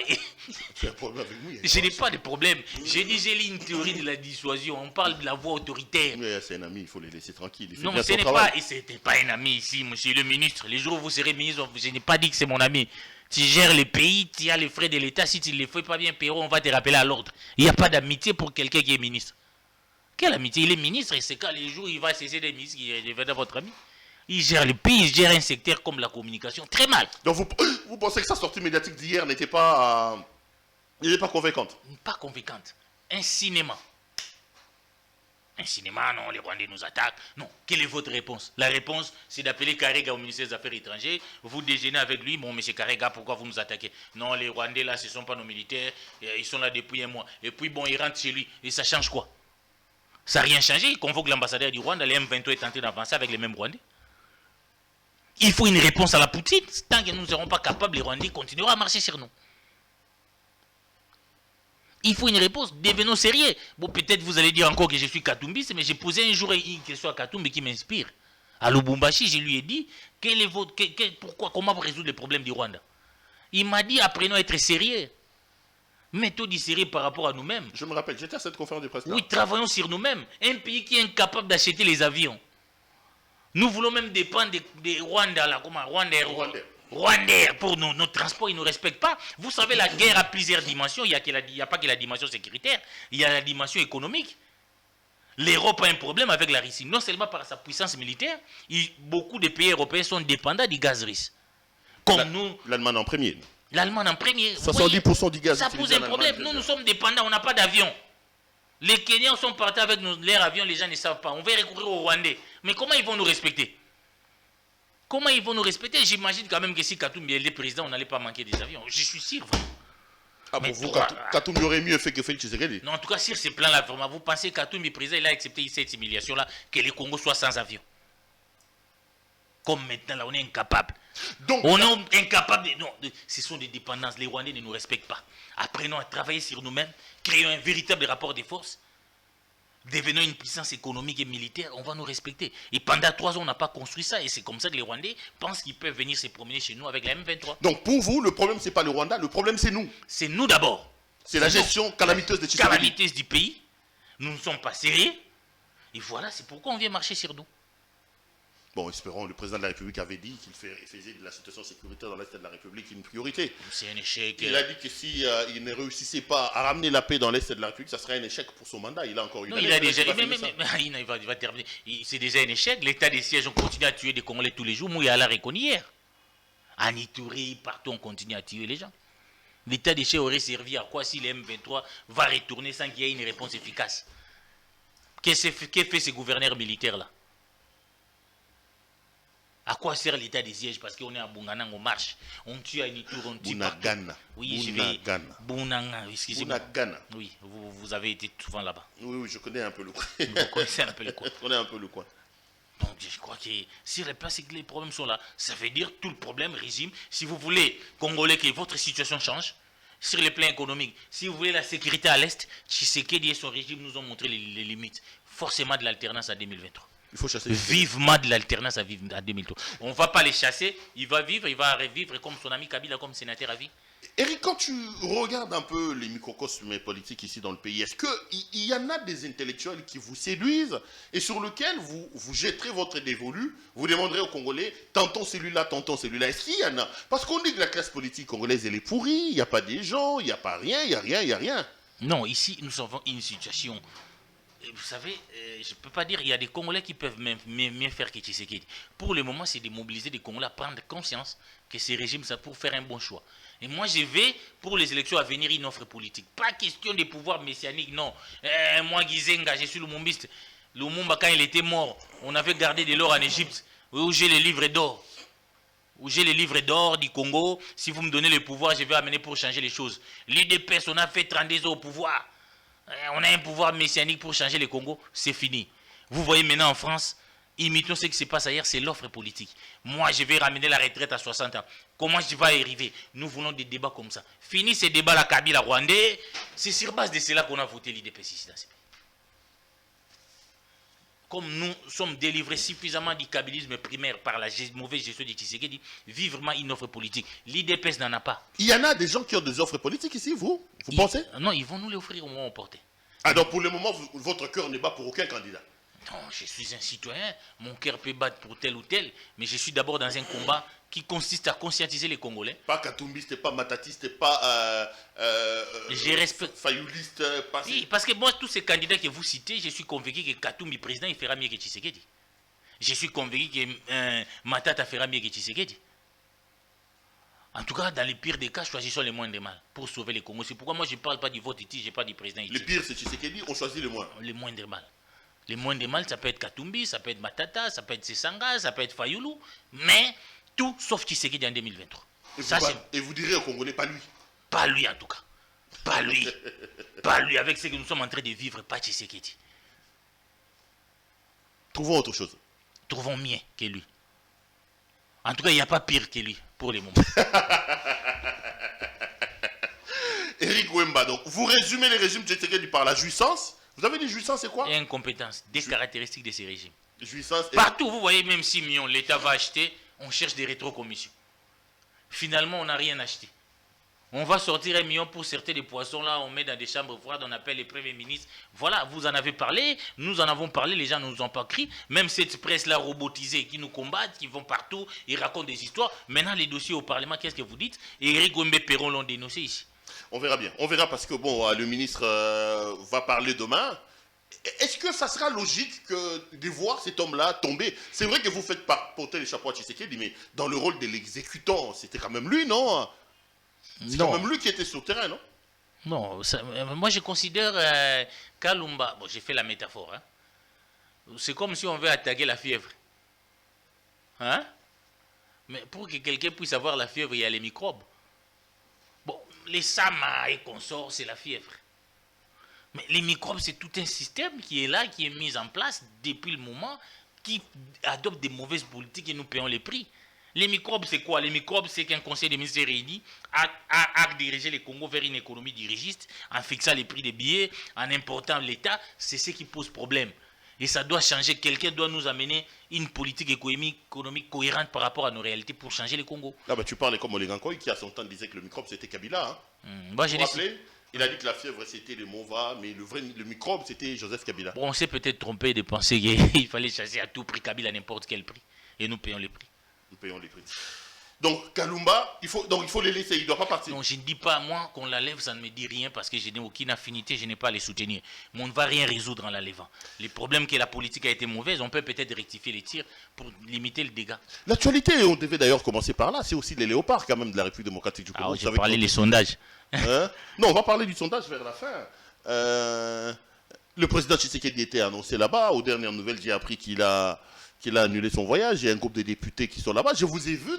Tu as un problème avec Mouya? Je n'ai pas de problème. J'ai dit, j'ai lu une théorie de la dissuasion. On parle de la voie autoritaire. Oui, c'est un ami, il faut les laisser tranquilles. Non, ce n'était pas un ami ici, monsieur le ministre. Les jours où vous serez ministre, je n'ai pas dit que c'est mon ami. Tu gères le pays, tu as les frais de l'État. Si tu ne les fais pas bien, Perrault, on va te rappeler à l'ordre. Il n'y a pas d'amitié pour quelqu'un qui est ministre. Quelle amitié? Il est ministre et c'est quand les jours où il va cesser d'être ministre qu'il deviendra votre ami. Il gère le pays, il gère un secteur comme la communication. Très mal. Donc vous pensez que sa sortie médiatique d'hier n'était pas convaincante? Pas convaincante. Un cinéma. Un cinéma, non, les Rwandais nous attaquent. Non, quelle est votre réponse? La réponse, c'est d'appeler Karega au ministère des Affaires étrangères. Vous déjeunez avec lui. Bon, monsieur Karega, pourquoi vous nous attaquez? Non, les Rwandais, là, ce ne sont pas nos militaires. Ils sont là depuis un mois. Et puis, bon, ils rentrent chez lui. Et ça change quoi? Ça n'a rien changé. Il convoque l'ambassadeur du Rwanda. Les M23 est tenté d'avancer avec les mêmes Rwandais. Il faut une réponse à la Poutine. Tant que nous ne serons pas capables, les Rwandais continueront à marcher sur nous. Il faut une réponse, devenons sérieux. Bon, peut-être vous allez dire encore que je suis Katumbiste, mais j'ai posé un jour une question à Katumbi qui m'inspire. À Lubumbashi, je lui ai dit, comment résoudre les problèmes du Rwanda? Il m'a dit, apprenons à être sérieux. Mettons du sérieux par rapport à nous-mêmes. Je me rappelle, j'étais à cette conférence de presse. Oui, travaillons sur nous-mêmes. Un pays qui est incapable d'acheter les avions. Nous voulons même dépendre des Rwanda, là, comment? Rwandais, pour nos transports, ils ne nous respectent pas. Vous savez, la guerre a plusieurs dimensions. Il n'y a pas que la dimension sécuritaire, il y a la dimension économique. L'Europe a un problème avec la Russie. Non seulement par sa puissance militaire, beaucoup de pays européens sont dépendants du gaz russe. Comme nous. L'Allemagne en premier. L'Allemagne en premier. 70% du gaz. Ça pose un problème. Nous sommes dépendants, on n'a pas d'avion. Les Kenyans sont partis avec leurs avions, les gens ne savent pas. On va recourir aux Rwandais. Mais comment ils vont nous respecter? Comment ils vont nous respecter? J'imagine quand même que si Katumbi est président, on n'allait pas manquer des avions. Je suis sûr. Vraiment. Ah bon, vous, Katumbi aurait mieux fait que Félix Tshisekedi? Non, en tout cas, sur ce plan-là, vraiment, vous pensez que Katumbi président, il a accepté cette humiliation-là, que le Congo soit sans avion? Comme maintenant, là, on est incapable. Donc, on est incapable. Non, ce sont des dépendances. Les Rwandais ne nous respectent pas. Apprenons à travailler sur nous-mêmes, créons un véritable rapport de force. Devenons une puissance économique et militaire, on va nous respecter. Et pendant 3 ans, on n'a pas construit ça. Et c'est comme ça que les Rwandais pensent qu'ils peuvent venir se promener chez nous avec la M23. Donc pour vous, le problème, ce n'est pas le Rwanda, le problème, c'est nous. C'est nous d'abord. C'est la gestion calamiteuse de Tshisekedi. Calamiteuse du pays. Nous ne sommes pas sérieux. Et voilà, c'est pourquoi on vient marcher sur nous. Bon, espérons, le président de la République avait dit qu'il faisait de la situation sécuritaire dans l'Est de la République une priorité. C'est un échec. Il a dit que si il ne réussissait pas à ramener la paix dans l'Est de la République, ça serait un échec pour son mandat. Il a encore une année. Il a déjà. Il va terminer. C'est déjà un échec. L'état des sièges, on continue à tuer des Congolais tous les jours. Moi, il y a la reconnu hier. À Ituri, partout, on continue à tuer les gens. L'état des sièges aurait servi à quoi si le M23 va retourner sans qu'il y ait une réponse efficace? Qu'est-ce que fait ces gouverneurs militaires-là? À quoi sert l'état des sièges? Parce qu'on est à Bunganang, on marche. On tue à Nitour, on tue Bunagana. Oui, je vais. Bunanga, excusez-moi. Bunagana. Oui, vous avez été souvent là-bas. Oui, je connais un peu le coin. Vous connaissez un peu le coin. Je connais un peu le coin. Donc, je crois que si les problèmes sont là, ça veut dire tout le problème régime. Si vous voulez, Congolais, que votre situation change, sur le plan économique, si vous voulez la sécurité à l'Est, Tshisekedi et son régime nous ont montré les limites. Forcément de l'alternance à 2023. Il faut chasser. Vivement de l'alternance à 2003. On ne va pas les chasser, il va revivre comme son ami Kabila, comme sénateur à vie. Eric, quand tu regardes un peu les microcosmes politiques ici dans le pays, est-ce qu'il y en a des intellectuels qui vous séduisent et sur lesquels vous jetterez votre dévolu, vous demanderez aux Congolais, tentons celui-là, est-ce qu'il y en a? Parce qu'on dit que la classe politique congolaise, elle est pourrie, il n'y a pas des gens, il n'y a pas rien, il n'y a rien. Non, ici, nous avons une situation... Vous savez, je ne peux pas dire, il y a des Congolais qui peuvent mieux faire que Tshisekedi. Pour le moment, c'est de mobiliser des Congolais à prendre conscience que ces régimes, ça pour faire un bon choix. Et moi, je vais, pour les élections à venir, une offre politique. Pas question de pouvoir messianique, non. Moi, Gizenga, je suis Lumumbiste. Lumumba, quand il était mort, on avait gardé de l'or en Égypte, où j'ai les livres d'or. Où j'ai les livres d'or du Congo. Si vous me donnez le pouvoir, je vais amener pour changer les choses. L'UDPS, on a fait 32 ans au pouvoir. On a un pouvoir messianique pour changer le Congo, c'est fini. Vous voyez maintenant en France, Imitons ce qui se passe ailleurs, c'est l'offre politique. Moi, je vais ramener la retraite à 60 ans. Comment je vais y arriver? Nous voulons des débats comme ça. Fini ces débats, la Kabila rwandais. C'est sur base de cela qu'on a voté l'IDPS ici dans ce pays. Comme nous sommes délivrés suffisamment du kabylisme primaire par la mauvaise gestion de Tshisekedi, vivement une offre politique. L'IDPS n'en a pas. Il y en a des gens qui ont des offres politiques ici, vous pensez? Non, ils vont nous les offrir au moment où on porte. Ah, donc pour le moment, votre cœur n'est pas pour aucun candidat? Non, je suis un citoyen, mon cœur peut battre pour tel ou tel, mais je suis d'abord dans un combat qui consiste à conscientiser les Congolais. Pas katumbiste, pas matatiste, pas je respecte. fayouliste, pas... Oui, parce que moi, tous ces candidats que vous citez, je suis convaincu que Katumbi président, il fera mieux que Tshisekedi. Je suis convaincu que Matata fera mieux que Tshisekedi. En tout cas, dans les pires des cas, choisissons les moindres mal pour sauver les Congos. C'est pourquoi moi, je ne parle pas du vote Iti, je parle du président Iti. Le pire, c'est Tshisekedi, on choisit le moins. Les moindres mal. Les moindres mal, ça peut être Katumbi, ça peut être Matata, ça peut être Sessanga, ça peut être Fayoulou, mais tout sauf Tshisekedi en 2023. Et vous direz aux Congolais, pas lui. Pas lui en tout cas. Pas lui. Pas lui, avec ce que nous sommes en train de vivre, pas Tshisekedi. Trouvons autre chose. Trouvons mieux que lui. En tout cas, il n'y a pas pire que lui, pour les moments. Eric Wemba, donc, vous résumez les régimes Tshisekedi par la jouissance. Vous avez dit jouissance, c'est quoi? Et incompétence, des caractéristiques de ces régimes. Jouissance et... Partout, vous voyez, même si l'État va acheter, on cherche des rétrocommissions. Finalement, on n'a rien acheté. On va sortir 1 million pour certains des poissons, là, on met dans des chambres froides, on appelle les premiers ministres. Voilà, vous en avez parlé, nous en avons parlé, les gens ne nous ont pas crié. Même cette presse-là robotisée qui nous combattent, qui vont partout, ils racontent des histoires. Maintenant, les dossiers au Parlement, qu'est-ce que vous dites? Et Eric Wembe Perron l'ont dénoncé ici. On verra bien. On verra parce que, bon, le ministre va parler demain. Est-ce que ça sera logique de voir cet homme-là tomber? C'est vrai que vous faites porter les chapeaux à Tshisekedi, mais dans le rôle de l'exécutant, c'était quand même lui, non? C'est quand même lui qui était sur le terrain, non? Non, moi je considère Kalumba, bon j'ai fait la métaphore, hein? C'est comme si on veut attaquer la fièvre. Hein? Mais pour que quelqu'un puisse avoir la fièvre, il y a les microbes. Bon, les SAMA et consorts, c'est la fièvre. Mais les microbes, c'est tout un système qui est là, qui est mis en place depuis le moment, qui adopte des mauvaises politiques et nous payons les prix. Les microbes, c'est quoi? Les microbes, c'est qu'un conseil des ministres réuni a dirigé les Congo vers une économie dirigiste, en fixant les prix des billets, en important l'État. C'est ce qui pose problème. Et ça doit changer. Quelqu'un doit nous amener une politique économique cohérente par rapport à nos réalités pour changer le Congo. Ah bah tu parles comme Olegankoy qui à son temps disait que le microbe c'était Kabila. Hein. Moi, vous vous rappelez? Il a dit que la fièvre c'était le Mova, mais le microbe c'était Joseph Kabila. Bon, on s'est peut-être trompé de penser qu'il fallait chasser à tout prix Kabila à n'importe quel prix. Et nous payons les prix. Nous payons les prix. Donc Kalumba, il faut les laisser, il ne doit pas partir. Non, je ne dis pas, moi, qu'on la lève, ça ne me dit rien parce que je n'ai aucune affinité, je n'ai pas à les soutenir. Mais on ne va rien résoudre en la levant. Les problèmes que la politique a été mauvaise, on peut peut-être rectifier les tirs pour limiter le dégât. L'actualité, on devait d'ailleurs commencer par là, c'est aussi les léopards quand même de la République démocratique du Congo. Ah, j'ai parlé des sondages. Hein? Non, on va parler du sondage vers la fin. Le président Tshisekedi était annoncé là-bas. Aux dernières nouvelles, j'ai appris qu'il a annulé son voyage. Il y a un groupe de députés qui sont là-bas. Je vous ai vu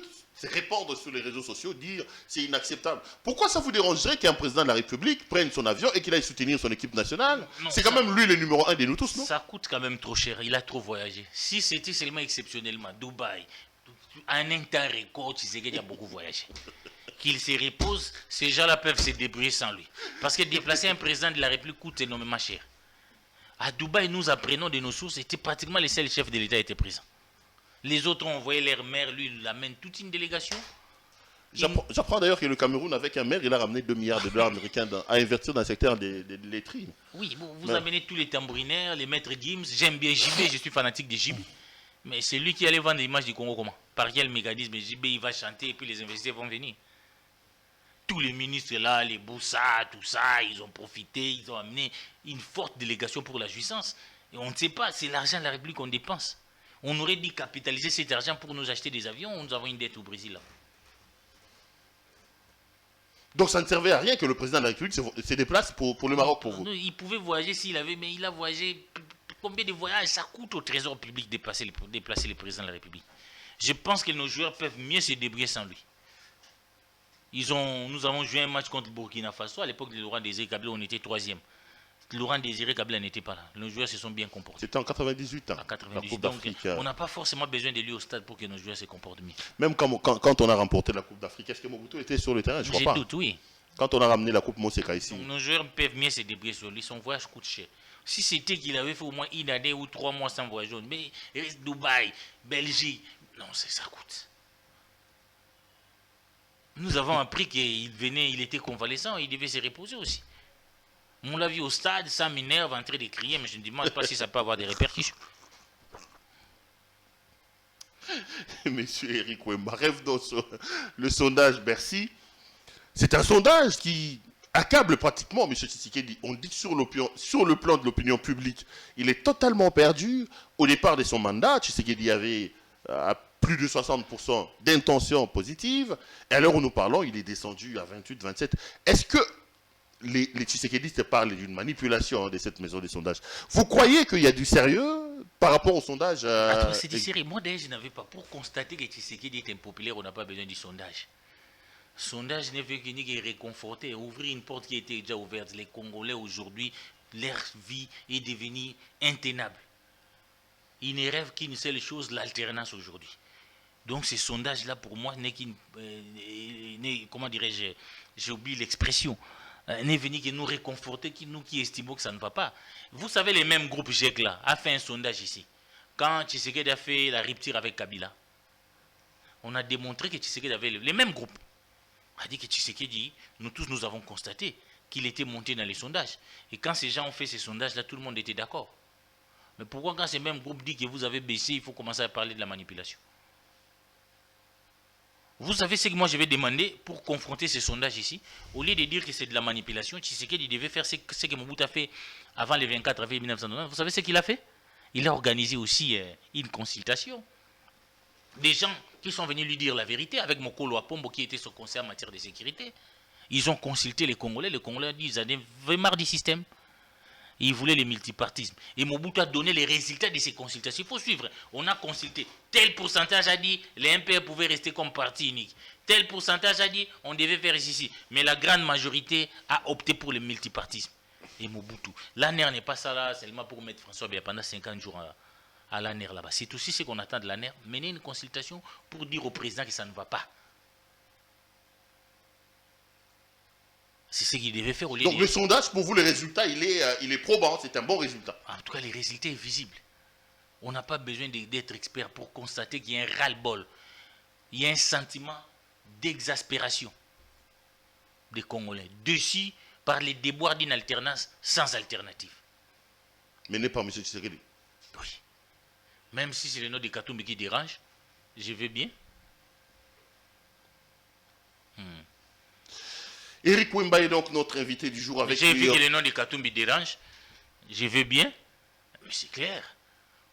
répandre sur les réseaux sociaux, dire c'est inacceptable. Pourquoi ça vous dérangerait qu'un président de la République prenne son avion et qu'il aille soutenir son équipe nationale? C'est quand même lui le numéro 1 de nous tous, non? Ça coûte quand même trop cher. Il a trop voyagé. Si c'était seulement exceptionnellement Dubaï, en un temps record, Tshisekedi a beaucoup voyagé. Qu'il se repose, ces gens-là peuvent se débrouiller sans lui. Parce que déplacer un président de la République coûte énormément cher. À Dubaï, nous apprenons de nos sources, c'était pratiquement les seuls chefs de l'État étaient présents. Les autres ont envoyé leur maire, lui, il amène toute une délégation. J'apprends d'ailleurs que le Cameroun, avec un maire, il a ramené 2 milliards de dollars américains à investir dans le secteur des laiteries. Oui, vous amenez tous les tambourinaires, les maîtres Gims. J'aime bien JB, je suis fanatique de JB. Mais c'est lui qui allait vendre l'image du Congo comment? Par quel mécanisme? JB, il va chanter et puis les investisseurs vont venir. Tous les ministres là, les Boussa, tout ça, ils ont profité, ils ont amené une forte délégation pour la jouissance. Et on ne sait pas, c'est l'argent de la République qu'on dépense. On aurait dû capitaliser cet argent pour nous acheter des avions, nous avons une dette au Brésil là. Donc ça ne servait à rien que le président de la République se déplace pour le Maroc pour vous? Non, il pouvait voyager s'il avait, mais il a voyagé. Combien de voyages ça coûte au trésor public de déplacer le président de la République? Je pense que nos joueurs peuvent mieux se débrouiller sans lui. Nous avons joué un match contre le Burkina Faso, à l'époque de Laurent Désiré Kabila, on était 3e. Laurent Désiré Kabila n'était pas là. Nos joueurs se sont bien comportés. C'était en 98 ans. En 98. Donc, on n'a pas forcément besoin de lui au stade pour que nos joueurs se comportent mieux. Même quand on a remporté la Coupe d'Afrique, est-ce que Mobutu était sur le terrain? Je crois pas. J'ai doute, oui. Quand on a ramené la Coupe Moseka ici. Donc, nos joueurs peuvent mieux se débrouiller sur lui. Son voyage coûte cher. Si c'était qu'il avait fait au moins une année ou 3 mois sans voyage, mais il reste Dubaï, Belgique, non, ça coûte. Nous avons appris il était convalescent, il devait se reposer aussi. On l'a vu au stade, ça m'énerve en train de crier, mais je ne demande pas si ça peut avoir des répercussions. Monsieur Eric Wemba, rêve dans le sondage Bercy. C'est un sondage qui accable pratiquement M. Tshisekedi. On dit que sur le plan de l'opinion publique, il est totalement perdu. Au départ de son mandat, Tshisekedi avait plus de 60% d'intentions positives. Et à l'heure où nous parlons, il est descendu à 28, 27. Est-ce que les Tshisekedistes parlent d'une manipulation de cette maison de sondage? Vous croyez qu'il y a du sérieux par rapport au sondage Attends, c'est du sérieux. Moi, d'ailleurs, je n'avais pas. Pour constater que Tshisekedi est impopulaire, on n'a pas besoin du sondage. Sondage n'est fait que réconforter, ouvrir une porte qui était déjà ouverte. Les Congolais aujourd'hui, leur vie est devenue intenable. Ils ne rêvent qu'une seule chose, l'alternance aujourd'hui. Donc ce sondage-là, pour moi, n'est qu'une... comment dirais-je, j'ai oublié l'expression, n'est venu que nous réconforter, nous qui estimons que ça ne va pas. Vous savez, les mêmes groupes GEC là, a fait un sondage ici. Quand Tshisekedi a fait la rupture avec Kabila, on a démontré que Tshisekedi avait... Les mêmes groupes a dit que Tshisekedi, nous tous, nous avons constaté qu'il était monté dans les sondages. Et quand ces gens ont fait ces sondages-là, tout le monde était d'accord. Mais pourquoi quand ces mêmes groupes disent que vous avez baissé, il faut commencer à parler de la manipulation? Vous savez ce que moi je vais demander pour confronter ces sondages ici? Au lieu de dire que c'est de la manipulation, Tshisekedi devait faire ce que Mobutu a fait avant le 24 avril 1990. Vous savez ce qu'il a fait? Il a organisé aussi une consultation. Des gens qui sont venus lui dire la vérité, avec Mokolo Apombo qui était son conseiller en matière de sécurité. Ils ont consulté les Congolais ont dit qu'ils en avaient marre du système. Ils voulaient le multipartisme. Et Mobutu a donné les résultats de ces consultations. Il faut suivre. On a consulté. Tel pourcentage a dit les MPR pouvaient rester comme parti unique. Tel pourcentage a dit on devait faire ici. Mais la grande majorité a opté pour le multipartisme. Et Mobutu. L'ANER n'est pas ça là seulement pour mettre François Biya pendant 50 jours à l'ANER là-bas. C'est aussi ce qu'on attend de l'ANER. Mener une consultation pour dire au président que ça ne va pas. C'est ce qu'il devait faire au lieu. Donc le sondage, pour vous, le résultat, il est probant, c'est un bon résultat. En tout cas, le résultat est visible. On n'a pas besoin d'être expert pour constater qu'il y a un ras-le-bol. Il y a un sentiment d'exaspération des Congolais, déçus par les déboires d'une alternance sans alternative. Mené par M. Tshisekedi. Oui. Même si c'est le nom de Katumbi qui dérange, je veux bien. Eric Wemba est donc notre invité du jour avec J'ai vu que le nom de Katumbi dérange. Je veux bien. Mais c'est clair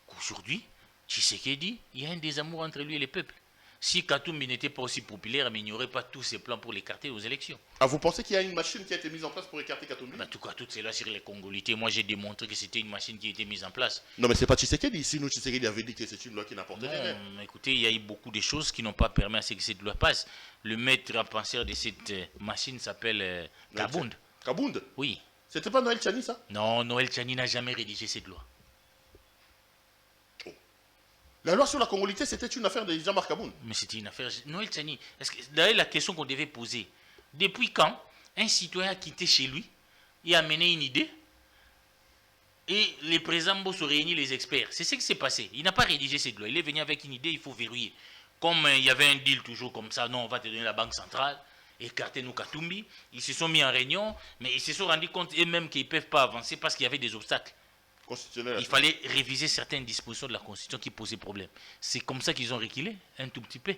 qu'aujourd'hui, Tshisekedi, il y a un désamour entre lui et le peuple. Si Katumbi n'était pas aussi populaire, mais il n'y aurait pas tous ces plans pour l'écarter aux élections. Ah, vous pensez qu'il y a une machine qui a été mise en place pour écarter Katumbi? En tout cas, tout cela sur les Congolités. Moi, j'ai démontré que c'était une machine qui a été mise en place. Non, mais c'est pas Tshisekedi. Sinon, Tshisekedi avait dit que c'est une loi qui n'apportait rien. Non, écoutez, il y a eu beaucoup de choses qui n'ont pas permis à ce que cette loi passe. Le maître à penseur de cette machine s'appelle Kabound. Kabound? Oui. C'était pas Noël Tchani, ça? Non, Noël Tchani n'a jamais rédigé cette loi. La loi sur la Congolité, c'était une affaire de Jean-Marc Kabound. Mais c'était une affaire... Noël Tchani, d'ailleurs, la question qu'on devait poser, depuis quand un citoyen a quitté chez lui et a mené une idée et les présidents se réunissent les experts? C'est ce qui s'est passé. Il n'a pas rédigé cette loi. Il est venu avec une idée, il faut verrouiller. Comme il y avait un deal toujours comme ça, non, on va te donner la banque centrale, écartez-nous Katumbi. Ils se sont mis en réunion, mais ils se sont rendus compte eux-mêmes qu'ils ne peuvent pas avancer parce qu'il y avait des obstacles. Il fallait réviser certaines dispositions de la Constitution qui posaient problème. C'est comme ça qu'ils ont reculé, un tout petit peu.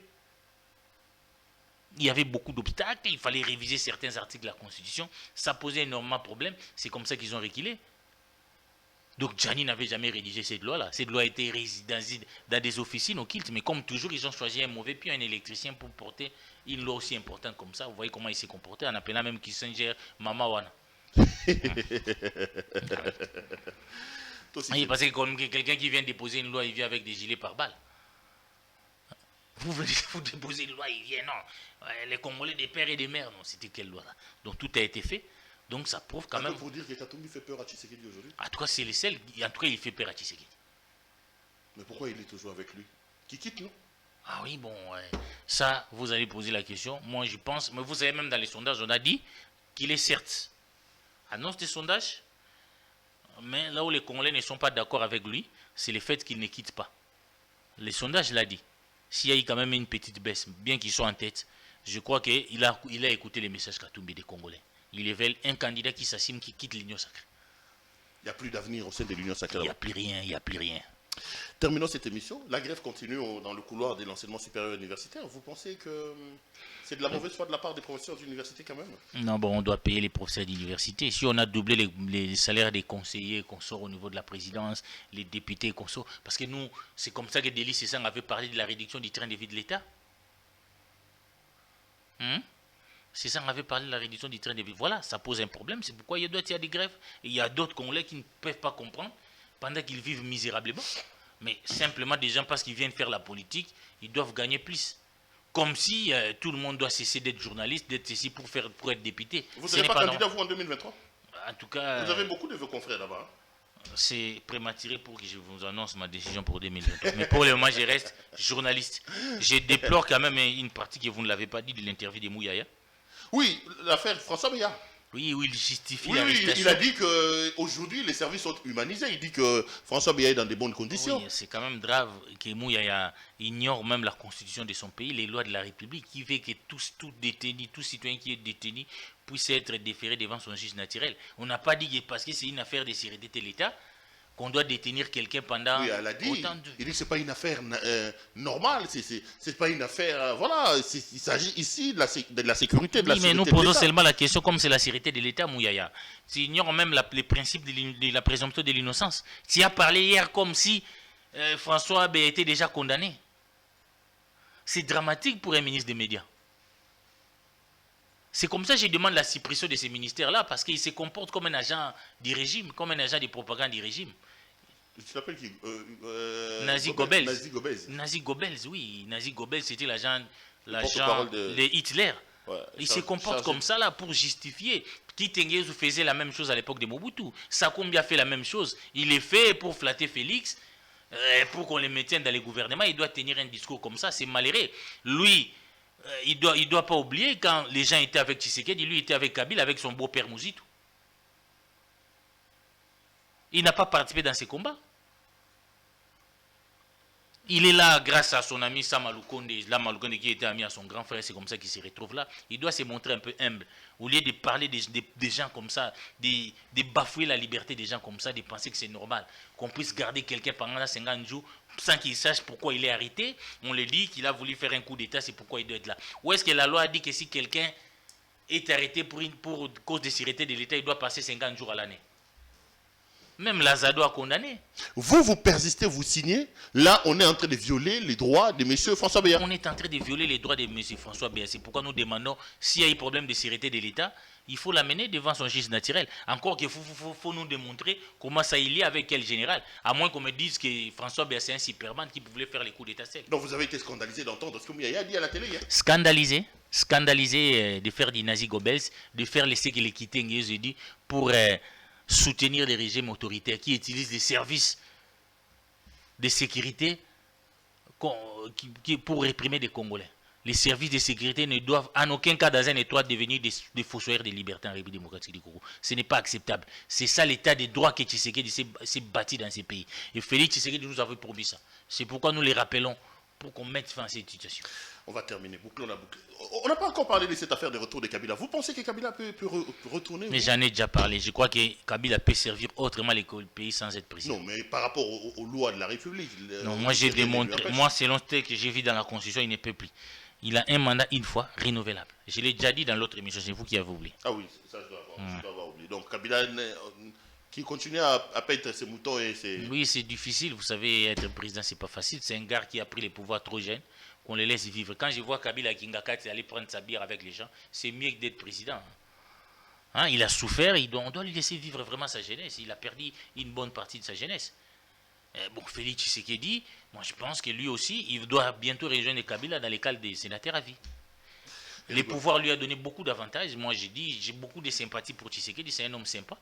Il y avait beaucoup d'obstacles, il fallait réviser certains articles de la Constitution. Ça posait énormément de problèmes, c'est comme ça qu'ils ont reculé. Donc Tchani n'avait jamais rédigé cette loi-là. Cette loi a été résidée dans des officines au Kilt, mais comme toujours, ils ont choisi un mauvais pied, un électricien pour porter une loi aussi importante comme ça. Vous voyez comment il s'est comporté, en appelant même Kissinger Mama Wana. Oui, parce que comme quelqu'un qui vient déposer une loi, il vient avec des gilets pare-balles. Vous déposez une loi, il vient, non. Les Congolais des pères et des mères, non, c'était quelle loi là? Donc tout a été fait. Donc ça prouve quand même... Pour dire que Katumbi fait peur à Tshisekedi aujourd'hui. En tout cas, c'est le seul. En tout cas, il fait peur à Tshisekedi. Mais pourquoi il est toujours avec lui? Qui quitte, non? Ah oui, bon, ça, vous allez poser la question. Moi, je pense, mais vous savez, même dans les sondages, on a dit qu'il est certes annonce des sondages, mais là où les Congolais ne sont pas d'accord avec lui, c'est le fait qu'il ne quitte pas. Les sondages l'ont dit. S'il y a eu quand même une petite baisse, bien qu'ils soient en tête, je crois qu'il a écouté les messages Katumbi des Congolais. Ils veulent un candidat qui s'assume, qui quitte l'Union sacrée. Il n'y a plus d'avenir au sein de l'Union sacrée. Il n'y a plus rien, il n'y a plus rien. Terminons cette émission. La grève continue dans le couloir de l'enseignement supérieur universitaire. Vous pensez que c'est de la mauvaise foi de la part des professeurs d'université quand même? Non, bon, on doit payer les professeurs d'université. Si on a doublé les salaires des conseillers qu'on sort au niveau de la présidence, les députés qu'on sort, parce que nous, c'est comme ça que Delis Sessang avait parlé de la réduction du train de vie de l'État. Sessang avait parlé de la réduction du train de vie. Voilà, ça pose un problème. C'est pourquoi il y a des grèves. Et il y a d'autres Congolais qui ne peuvent pas comprendre pendant qu'ils vivent misérablement. Mais simplement des gens, parce qu'ils viennent faire la politique, ils doivent gagner plus. Comme si tout le monde doit cesser d'être journaliste, d'être ici pour être député. Vous ne serez pas candidat, vous, en 2023? En tout cas... Vous avez beaucoup de vos confrères là-bas. C'est prématuré pour que je vous annonce ma décision pour 2023. Mais pour le moment, je reste journaliste. Je déplore quand même une partie que vous ne l'avez pas dit de l'interview de Mouyaya. Oui, l'affaire François Meillat. Oui, où il justifie l'arrestation. Il a dit qu'aujourd'hui, les services sont humanisés. Il dit que François Meillat est dans de bonnes conditions. Oui, c'est quand même grave que Mouyaya ignore même la constitution de son pays, les lois de la République, qui veut que tout détenu, tout citoyen qui est détenu puisse être déféré devant son juge naturel. On n'a pas dit que parce que c'est une affaire de sécurité de l'État qu'on doit détenir quelqu'un pendant autant de... Il dit que ce n'est pas une affaire normale, c'est pas une affaire... voilà, il s'agit ici de la sécurité de la sécurité de l'État. Mais nous posons seulement la question comme c'est la sécurité de l'État, Mouyaya. Tu ignores même les principes de la présomption de l'innocence. Tu as parlé hier comme si François avait été déjà condamné. C'est dramatique pour un ministre des médias. C'est comme ça que je demande la suppression de ces ministères-là, parce qu'ils se comportent comme un agent du régime, comme un agent de propagande du régime. Tu l'appelles qui Nazi Goebbels. Nazi Goebbels, oui. Nazi Goebbels, c'était l'agent de Hitler. Ouais, il se comporte comme ça là pour justifier. Kitengez faisait la même chose à l'époque de Mobutu. Sakoumbi a fait la même chose. Il est fait pour flatter Félix, pour qu'on le maintienne dans les gouvernements. Il doit tenir un discours comme ça, c'est malheureux. Lui... il doit pas oublier quand les gens étaient avec Tshisekedi, lui était avec Kabila, avec son beau-père Mouzito. Il n'a pas participé dans ces combats. Il est là grâce à son ami Sam Alukonde, qui était ami à son grand frère, c'est comme ça qu'il se retrouve là. Il doit se montrer un peu humble. Au lieu de parler des gens comme ça, de bafouer la liberté des gens comme ça, de penser que c'est normal, qu'on puisse garder quelqu'un pendant 50 jours sans qu'il sache pourquoi il est arrêté. On le dit qu'il a voulu faire un coup d'État, c'est pourquoi il doit être là. Ou est-ce que la loi a dit que si quelqu'un est arrêté pour cause de sécurité de l'État, il doit passer 50 jours à l'année? Même Lazado a condamné. Vous persistez, vous signez. Là, on est en train de violer les droits de M. François Beya. On est en train de violer les droits de M. François Beya. C'est pourquoi nous demandons, s'il y a eu problème de sécurité de l'État, il faut l'amener devant son juge naturel. Encore qu'il faut nous démontrer comment ça il y a avec quel général. À moins qu'on me dise que François Beya, c'est un superman qui pouvait faire les coups d'État seul. Donc vous avez été scandalisé d'entendre ce que Mouyaya a dit à la télé hier. Scandalisé de faire du Nazi Goebbels, de faire laisser qu'il ait quitté Nguyen pour... soutenir les régimes autoritaires qui utilisent les services de sécurité pour réprimer des Congolais. Les services de sécurité ne doivent en aucun cas dans un État devenir des fossoyeurs de liberté en République démocratique du Congo. Ce n'est pas acceptable. C'est ça l'état des droits que Tshisekedi s'est bâti dans ces pays. Et Félix Tshisekedi nous avait promis ça. C'est pourquoi nous les rappelons pour qu'on mette fin à cette situation. On va terminer, bouclons la boucle. On n'a pas encore parlé de cette affaire de retour de Kabila. Vous pensez que Kabila peut retourner? Mais j'en ai déjà parlé. Je crois que Kabila peut servir autrement les pays sans être président. Non, mais par rapport aux lois de la République. Non, moi j'ai démontré. Moi, selon ce que j'ai vu dans la Constitution, il ne peut plus. Il a un mandat une fois renouvelable. Je l'ai déjà dit dans l'autre émission. C'est vous qui avez oublié. Ah oui, ça je dois avoir oublié. Donc Kabila qui continue à paître ses moutons et ses... Oui, c'est difficile. Vous savez, être président, c'est pas facile. C'est un gars qui a pris les pouvoirs trop jeune, qu'on les laisse vivre. Quand je vois Kabila Kingakati aller prendre sa bière avec les gens, c'est mieux que d'être président. Hein, il a souffert, on doit lui laisser vivre vraiment sa jeunesse. Il a perdu une bonne partie de sa jeunesse. Bon, Félix Tshisekedi, moi je pense que lui aussi, il doit bientôt rejoindre Kabila dans les cadres des sénateurs à vie. Les pouvoirs lui a donné beaucoup d'avantages. Moi, j'ai dit, j'ai beaucoup de sympathie pour Tshisekedi, c'est un homme sympa.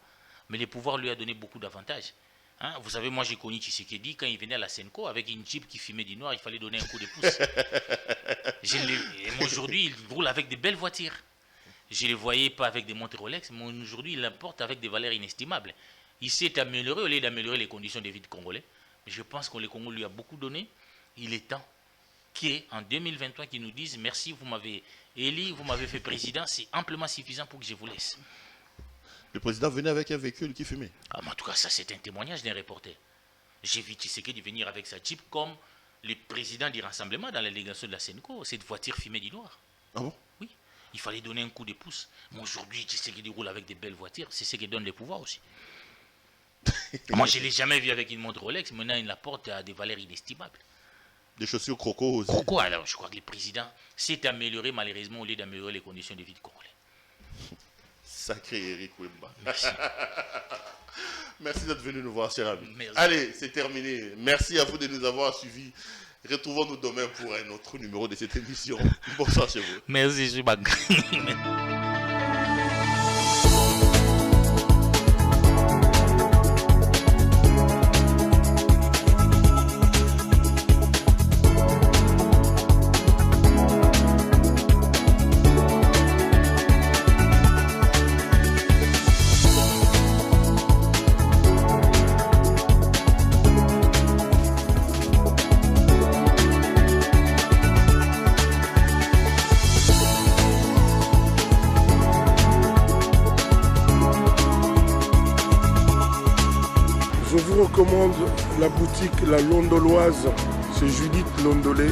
Mais les pouvoirs lui a donné beaucoup d'avantages. Hein? Vous savez, moi, j'ai connu Tshisekedi quand il venait à la Senco avec une Jeep qui fumait du noir, il fallait donner un coup de pouce. Aujourd'hui, il roule avec de belles voitures. Je ne le voyais pas avec des montres Rolex, mais aujourd'hui, il l'importe avec des valeurs inestimables. Il s'est amélioré au lieu d'améliorer les conditions de vie des Congolais. Mais je pense que le Congo lui a beaucoup donné. Il est temps qu'en 2023, qu'ils nous disent merci, vous m'avez élu, vous m'avez fait président, c'est amplement suffisant pour que je vous laisse. Le président venait avec un véhicule qui fumait. Ah, mais en tout cas, ça c'est un témoignage d'un reporter. J'ai vu Tshisekedi venir avec sa Jeep comme le président du rassemblement dans la délégation de la Senco. Cette voiture fumée du noir. Ah bon? Oui. Il fallait donner un coup de pouce. Mais aujourd'hui, Tshisekedi roule avec des belles voitures. C'est ce qui donne le pouvoir aussi. Moi, je ne l'ai jamais vu avec une montre Rolex. Maintenant, il l'apporte à des valeurs inestimables. Des chaussures croco aussi. Croco, alors, je crois que le président s'est amélioré malheureusement au lieu d'améliorer les conditions de vie du Congolais. Sacré Eric Wimba. Merci. Merci d'être venu nous voir, cher ami. Merci. Allez, c'est terminé. Merci à vous de nous avoir suivis. Retrouvons-nous demain pour un autre numéro de cette émission. Bonsoir chez vous. Merci, je suis pas. Je vous recommande la boutique La Londoloise, c'est Judith Londolé.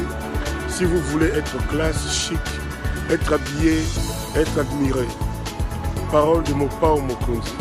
Si vous voulez être classe, chic, être habillé, être admiré. Parole de Mopao Mokonzi.